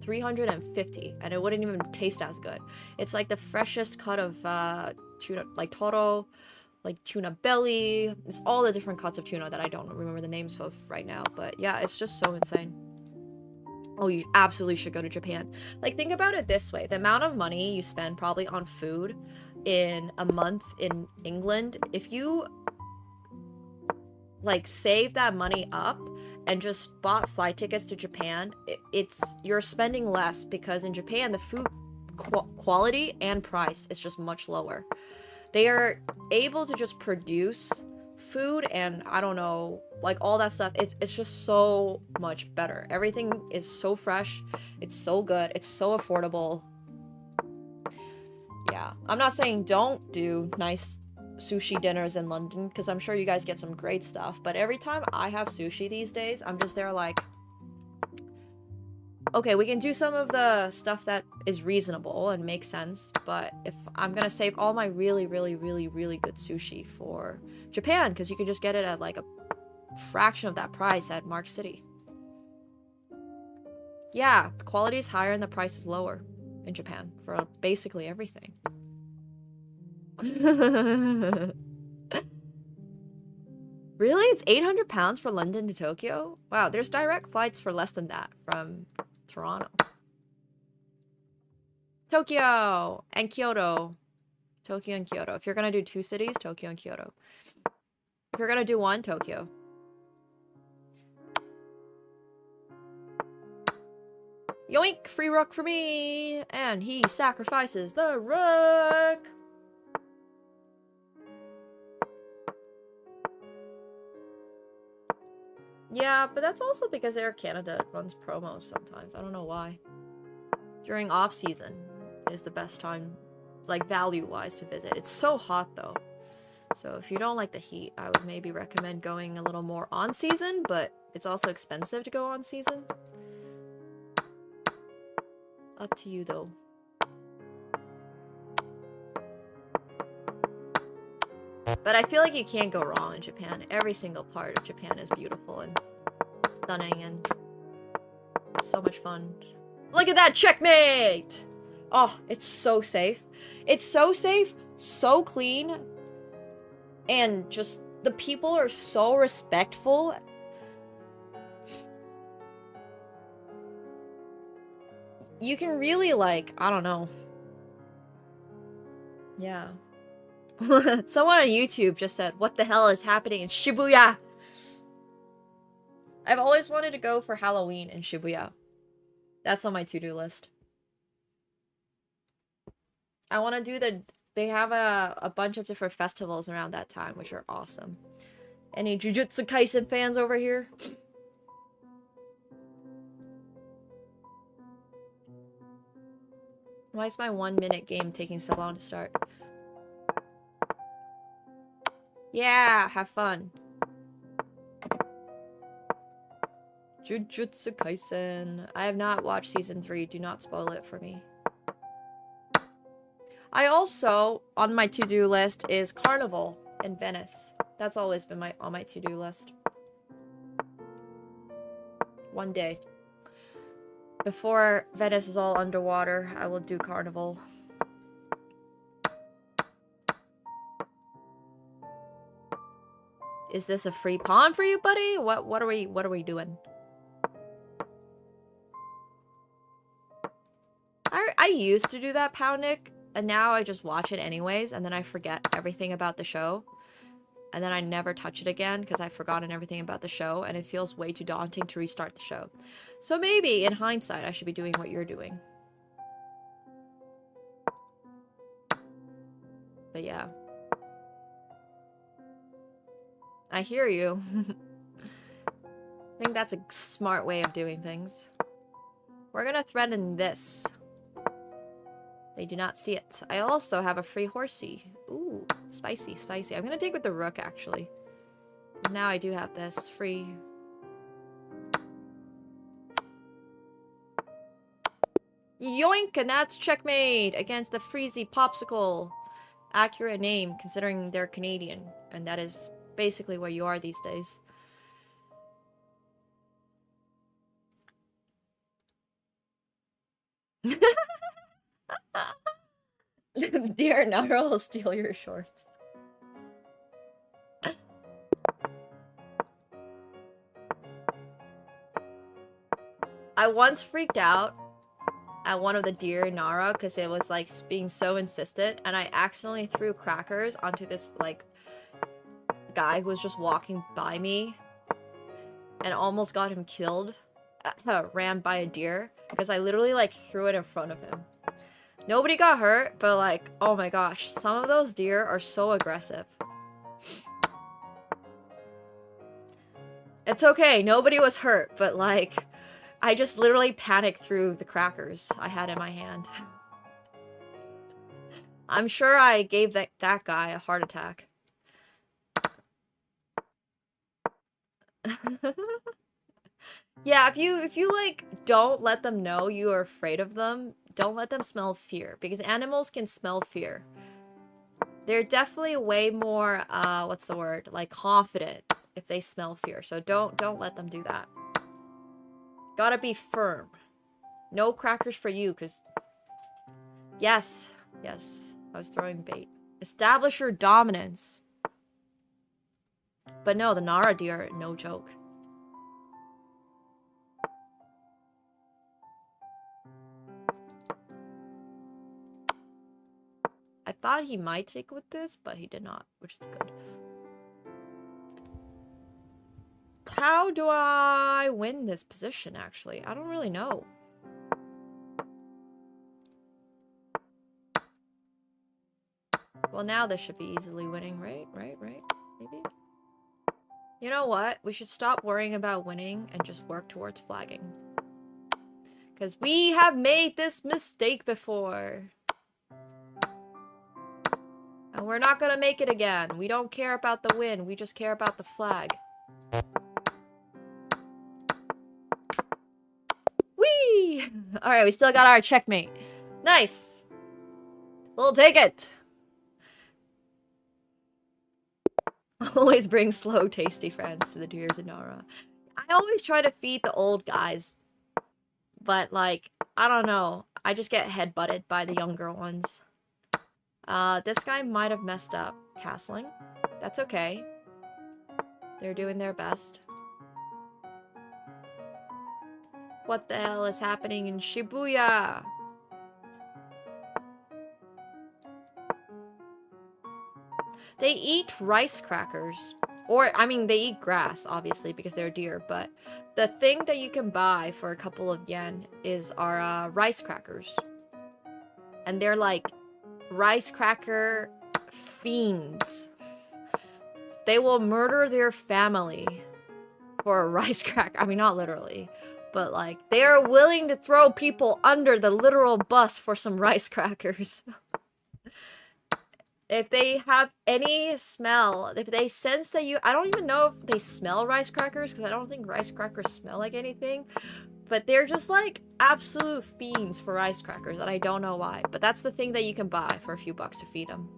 350, and it wouldn't even taste as good. It's like the freshest cut of tuna, like toro, like tuna belly. It's all the different cuts of tuna that I don't remember the names of right now. But yeah, it's just so insane. Oh, you absolutely should go to Japan. Like, think about it this way. The amount of money you spend probably on food in a month in England, if you, like, save that money up and just bought flight tickets to Japan, you're spending less, because in Japan, the food quality and price is just much lower. They are able to just produce food and, I don't know, like, all that stuff. It's just so much better. Everything is so fresh. It's so good. It's so affordable. Yeah. I'm not saying don't do nice sushi dinners in London, because I'm sure you guys get some great stuff. But every time I have sushi these days, I'm just there like, okay, we can do some of the stuff that is reasonable and makes sense, but if I'm gonna save all my really, really, really, really good sushi for Japan, because you can just get it at like a fraction of that price at Mark City. Yeah, the quality is higher and the price is lower in Japan for basically everything. Really? It's 800 pounds for London to Tokyo? Wow, there's direct flights for less than that from Toronto. Tokyo and Kyoto. Tokyo and Kyoto. If you're gonna do 2 cities, Tokyo and Kyoto. If you're gonna do 1, Tokyo. Yoink! Free rook for me! And he sacrifices the rook! Yeah, but that's also because Air Canada runs promos sometimes. I don't know why. During off-season is the best time, like, value-wise to visit. It's so hot, though. So if you don't like the heat, I would maybe recommend going a little more on-season, but it's also expensive to go on-season. Up to you, though. But I feel like you can't go wrong in Japan. Every single part of Japan is beautiful and stunning and so much fun. Look at that, checkmate! Oh, it's so safe. It's so safe, so clean, and just the people are so respectful. You can really, like, I don't know. Yeah. Someone on YouTube just said, what the hell is happening in Shibuya? I've always wanted to go for Halloween in Shibuya. That's on my to-do list. I want to do they have a bunch of different festivals around that time, which are awesome. Any Jujutsu Kaisen fans over here? Why is my 1-minute game taking so long to start? Yeah, have fun. Jujutsu Kaisen. I have not watched season 3. Do not spoil it for me. I also, on my to-do list, is Carnival in Venice. That's always been on my to-do list. One day. Before Venice is all underwater, I will do Carnival. Is this a free pawn for you, buddy? What are we doing? used to do that, Poundnick, and now I just watch it anyways, and then I forget everything about the show. And then I never touch it again because I've forgotten everything about the show, and it feels way too daunting to restart the show. So maybe, in hindsight, I should be doing what you're doing. But yeah. I hear you. I think that's a smart way of doing things. We're gonna threaten this. They do not see it. I also have a free horsey. Ooh, spicy, spicy. I'm gonna take with the rook, actually. Now I do have this free. Yoink! And that's checkmate against the Freezy Popsicle. Accurate name, considering they're Canadian. And that is basically where you are these days. Dear Nara will steal your shorts. I once freaked out at one of the Dear Nara because it was like being so insistent, and I accidentally threw crackers onto this like guy who was just walking by me and almost got him killed, rammed by a deer, because I literally like threw it in front of him. Nobody got hurt, but like, oh my gosh, some of those deer are so aggressive. It's okay, nobody was hurt, but like, I just literally panicked through the crackers I had in my hand. I'm sure I gave that guy a heart attack. Yeah, if you like don't let them know you are afraid of them, don't let them smell fear, because animals can smell fear. They're definitely way more what's the word? Like confident if they smell fear. So don't let them do that. Gotta be firm. No crackers for you, cause yes, I was throwing bait. Establish your dominance. But no, the Nara deer, no joke. I thought he might take with this, but he did not, which is good. How do I win this position, actually? I don't really know. Well, now this should be easily winning, right? Right? Maybe? You know what? We should stop worrying about winning and just work towards flagging. Because we have made this mistake before. And we're not gonna make it again. We don't care about the win. We just care about the flag. Whee! Alright, we still got our checkmate. Nice! We'll take it! Always bring slow, tasty friends to the Deers of Nara. I always try to feed the old guys. But, like, I don't know. I just get headbutted by the younger ones. This guy might have messed up castling. That's okay. They're doing their best. What the hell is happening in Shibuya? They eat rice crackers. Or, I mean, they eat grass, obviously, because they're deer. But the thing that you can buy for a couple of yen is our rice crackers. And they're like rice cracker fiends. They will murder their family for a rice cracker. I mean, not literally. But, like, they are willing to throw people under the literal bus for some rice crackers. If they have any smell, if they sense that you... I don't even know if they smell rice crackers, because I don't think rice crackers smell like anything. But they're just, like, absolute fiends for rice crackers, and I don't know why. But that's the thing that you can buy for a few bucks to feed them.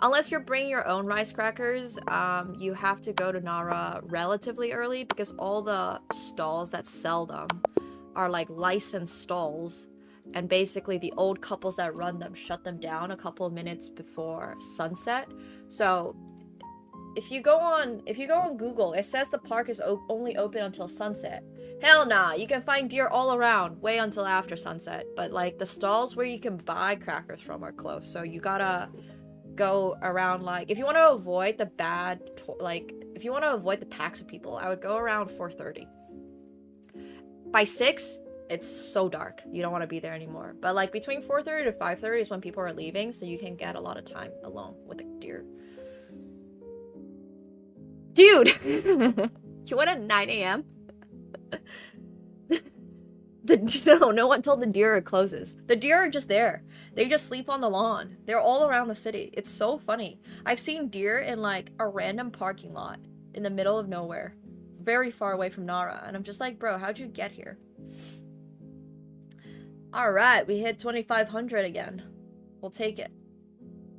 Unless you're bringing your own rice crackers, you have to go to Nara relatively early, because all the stalls that sell them are, like, licensed stalls. And basically, the old couples that run them shut them down a couple of minutes before sunset. So, if you go on Google, it says the park is only open until sunset. Hell nah, you can find deer all around, way until after sunset. But like the stalls where you can buy crackers from are close, so you gotta go around like if you want to avoid the if you want to avoid the packs of people, I would go around 4:30. By 6, it's so dark. You don't want to be there anymore. But like between 4:30 to 5:30 is when people are leaving, so you can get a lot of time alone with the deer. Dude! You went at 9 a.m.? No one told the deer it closes. The deer are just there. They just sleep on the lawn. They're all around the city. It's so funny. I've seen deer in like a random parking lot in the middle of nowhere, very far away from Nara, and I'm just like, bro, how'd you get here? Alright, we hit 2,500 again. We'll take it.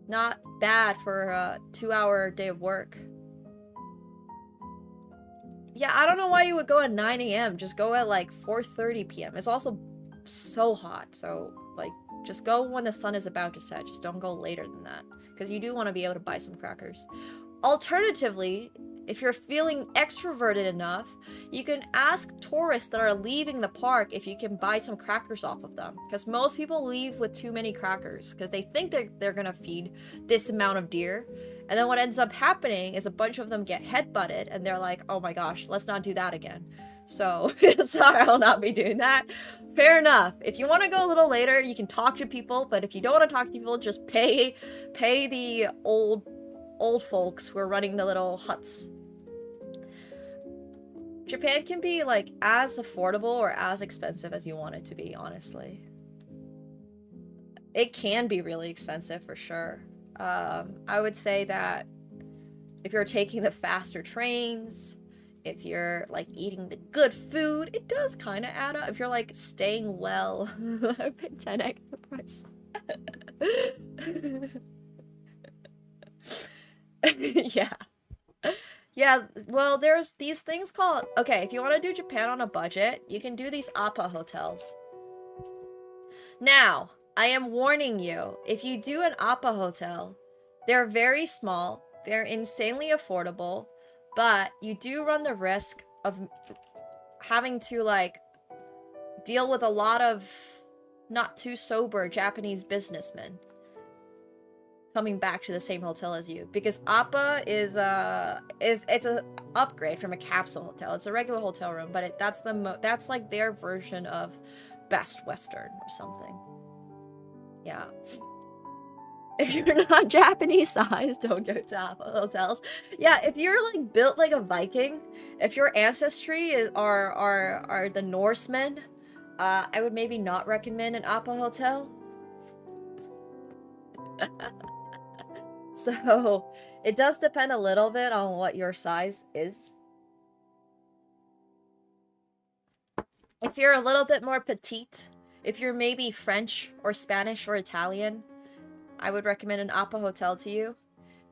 Not bad for a 2-hour day of work. Yeah, I don't know why you would go at 9 a.m. Just go at like 4:30 p.m. It's also so hot, so like just go when the sun is about to set. Just don't go later than that, because you do want to be able to buy some crackers. Alternatively, if you're feeling extroverted enough, you can ask tourists that are leaving the park if you can buy some crackers off of them, because most people leave with too many crackers because they think they're gonna feed this amount of deer. And then what ends up happening is a bunch of them get headbutted, and they're like, oh my gosh, let's not do that again. So, sorry, I'll not be doing that. Fair enough. If you want to go a little later, you can talk to people, but if you don't want to talk to people, just pay the old folks who are running the little huts. Japan can be, like, as affordable or as expensive as you want it to be, honestly. It can be really expensive, for sure. I would say that if you're taking the faster trains, if you're like eating the good food, it does kind of add up. If you're like staying well, I paid 10x the price. Yeah. Yeah, well, there's these things called... Okay, if you want to do Japan on a budget, you can do these APA hotels. Now, I am warning you, if you do an APA hotel, they're very small, they're insanely affordable, but you do run the risk of having to, like, deal with a lot of not too sober Japanese businessmen coming back to the same hotel as you, because APA is it's a upgrade from a capsule hotel. It's a regular hotel room, but that's like their version of Best Western or something. Yeah. If you're not Japanese size, don't go to APA hotels. Yeah, if you're like built like a Viking, if your ancestry are the Norsemen, I would maybe not recommend an APA hotel. So, it does depend a little bit on what your size is. If you're a little bit more petite, if you're maybe French or Spanish or Italian, I would recommend an APA hotel to you.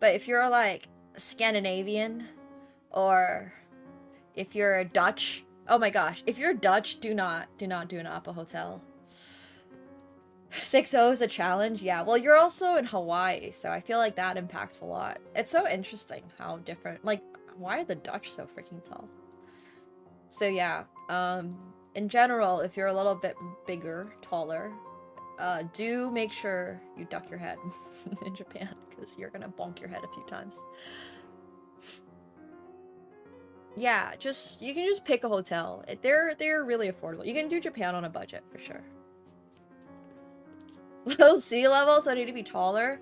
But if you're like Scandinavian, or if you're Dutch, oh my gosh, if you're Dutch, do not do an APA hotel. 6-0 is a challenge? Yeah, well, you're also in Hawaii, so I feel like that impacts a lot. It's so interesting how different, like, why are the Dutch so freaking tall? So yeah, in general, if you're a little bit bigger, taller, do make sure you duck your head in Japan, because you're gonna bonk your head a few times. Yeah, you can just pick a hotel. They're really affordable. You can do Japan on a budget, for sure. Low sea levels, I need to be taller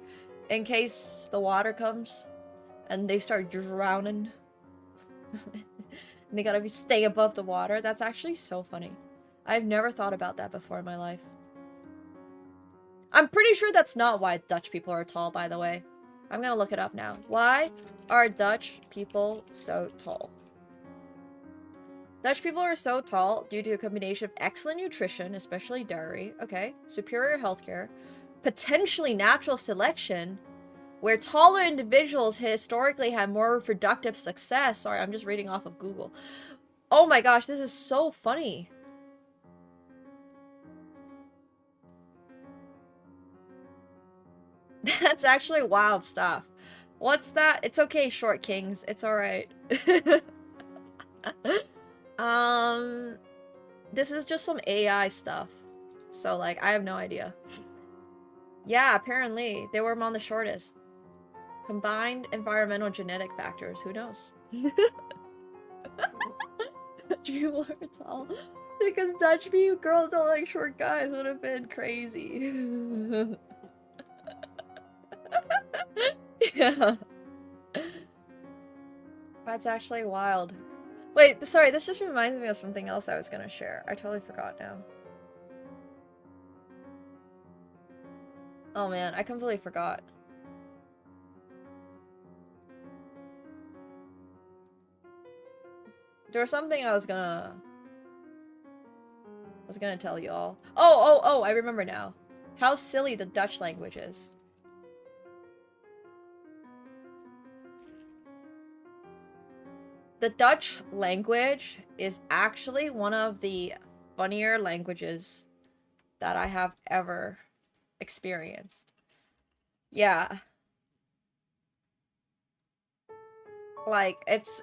in case the water comes and they start drowning. And they gotta stay above the water. That's actually so funny. I've never thought about that before in my life. I'm pretty sure that's not why Dutch people are tall, by the way. I'm gonna look it up now. Why are Dutch people so tall? Dutch people are so tall due to a combination of excellent nutrition, especially dairy, okay, superior healthcare, potentially natural selection, where taller individuals historically had more reproductive success. Sorry, I'm just reading off of Google. Oh my gosh, this is so funny. That's actually wild stuff. What's that? It's okay, short kings. It's alright. This is just some AI stuff. So, like, I have no idea. Yeah, apparently. They were among the shortest. Combined environmental genetic factors. Who knows? Dutch people are tall. Because Dutch people girls don't like short guys would have been crazy. Yeah. That's actually wild. Wait, sorry, this just reminds me of something else I was gonna share. I totally forgot now. Oh man, I completely forgot. There was something I was gonna tell you all. Oh, I remember now. How silly the Dutch language is. The Dutch language is actually one of the funnier languages that I have ever experienced. Yeah. Like, it's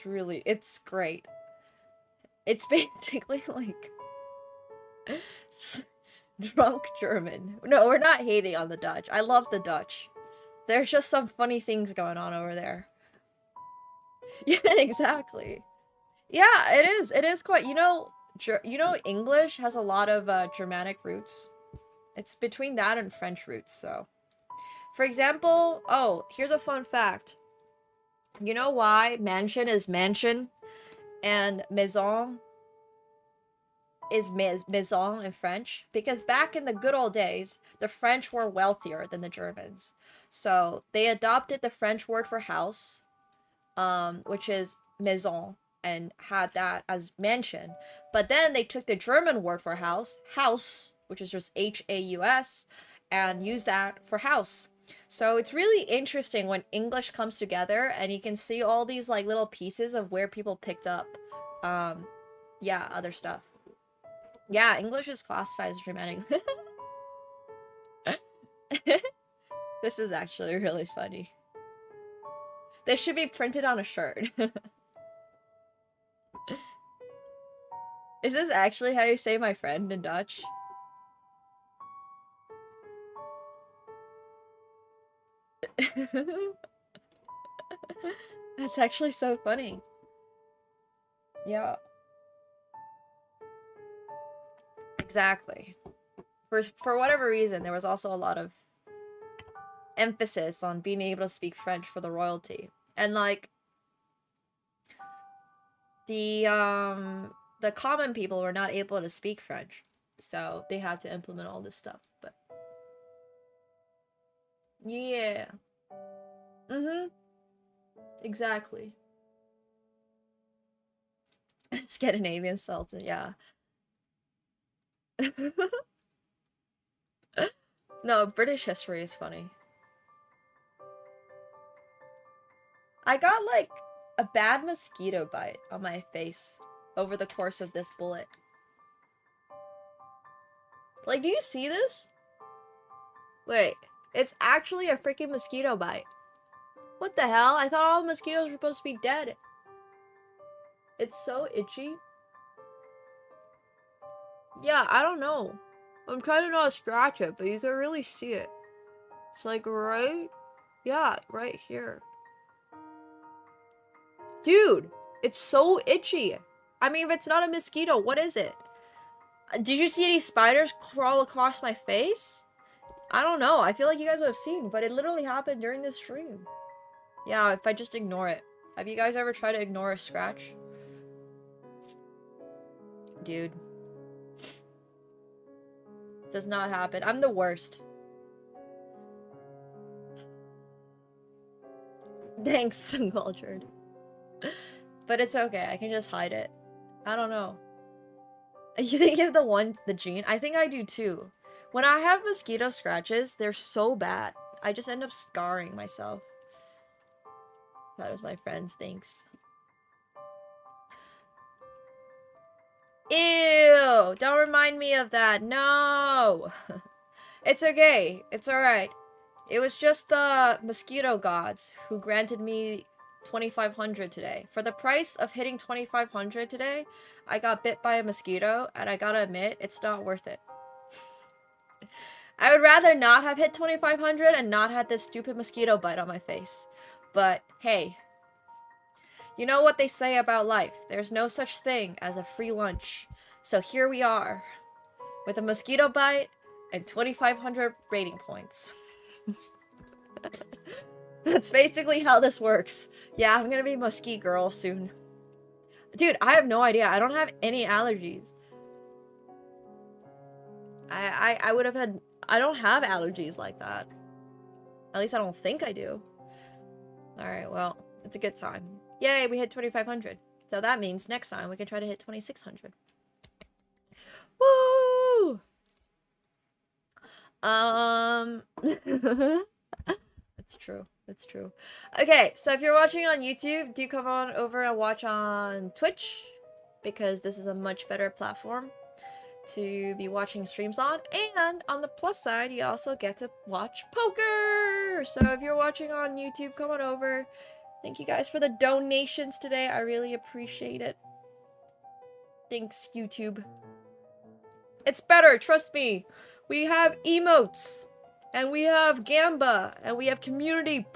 really, it's great. It's basically like drunk German. No, we're not hating on the Dutch. I love the Dutch. There's just some funny things going on over there. Yeah, exactly. Yeah, it is. It is quite, you know, English has a lot of Germanic roots. It's between that and French roots, so. For example, oh, here's a fun fact. You know why mansion is mansion and maison is maison in French? Because back in the good old days, the French were wealthier than the Germans. So they adopted the French word for house, which is maison, and had that as mansion. But then they took the German word for house, which is just H-A-U-S, and used that for house. So it's really interesting when English comes together and you can see all these like little pieces of where people picked up, yeah, other stuff. Yeah, English is classified as Germanic. This is actually really funny. This should be printed on a shirt. Is this actually how you say my friend in Dutch? That's actually so funny. Yeah. Exactly. For whatever reason, there was also a lot of emphasis on being able to speak French for the royalty. And like the common people were not able to speak French. So they had to implement all this stuff. But yeah. Mm-hmm. Exactly. Scandinavian Sultan, yeah. No, British history is funny. I got like a bad mosquito bite on my face over the course of this bullet. Like, do you see this? Wait, it's actually a freaking mosquito bite. What the hell? I thought all mosquitoes were supposed to be dead. It's so itchy. Yeah, I don't know. I'm trying to not scratch it, but you can really see it. It's like right... Yeah, right here. Dude, it's so itchy. I mean, if it's not a mosquito, what is it? Did you see any spiders crawl across my face? I don't know. I feel like you guys would have seen, but it literally happened during this stream. Yeah, if I just ignore it. Have you guys ever tried to ignore a scratch? Dude. Does not happen. I'm the worst. Thanks, Cultured. But it's okay. I can just hide it. I don't know. You think you have the gene? I think I do too. When I have mosquito scratches, they're so bad. I just end up scarring myself. That was my friends, thanks. Ew! Don't remind me of that. No! It's okay. It's alright. It was just the mosquito gods who granted me 2,500 today. For the price of hitting 2,500 today, I got bit by a mosquito, and I gotta admit, it's not worth it. I would rather not have hit 2,500 and not had this stupid mosquito bite on my face. But, hey. You know what they say about life. There's no such thing as a free lunch. So here we are. With a mosquito bite and 2,500 rating points. That's basically how this works. Yeah, I'm gonna be Muskie Girl soon. Dude, I have no idea. I don't have any allergies. I would have had... I don't have allergies like that. At least I don't think I do. Alright, well, it's a good time. Yay, we hit 2,500. So that means next time we can try to hit 2,600. Woo! It's true. It's true. Okay, so if you're watching on YouTube, do come on over and watch on Twitch, because this is a much better platform to be watching streams on. And on the plus side, you also get to watch poker. So if you're watching on YouTube, come on over. Thank you guys for the donations today. I really appreciate it. Thanks, YouTube. It's better, trust me. We have emotes, and we have Gamba, and we have community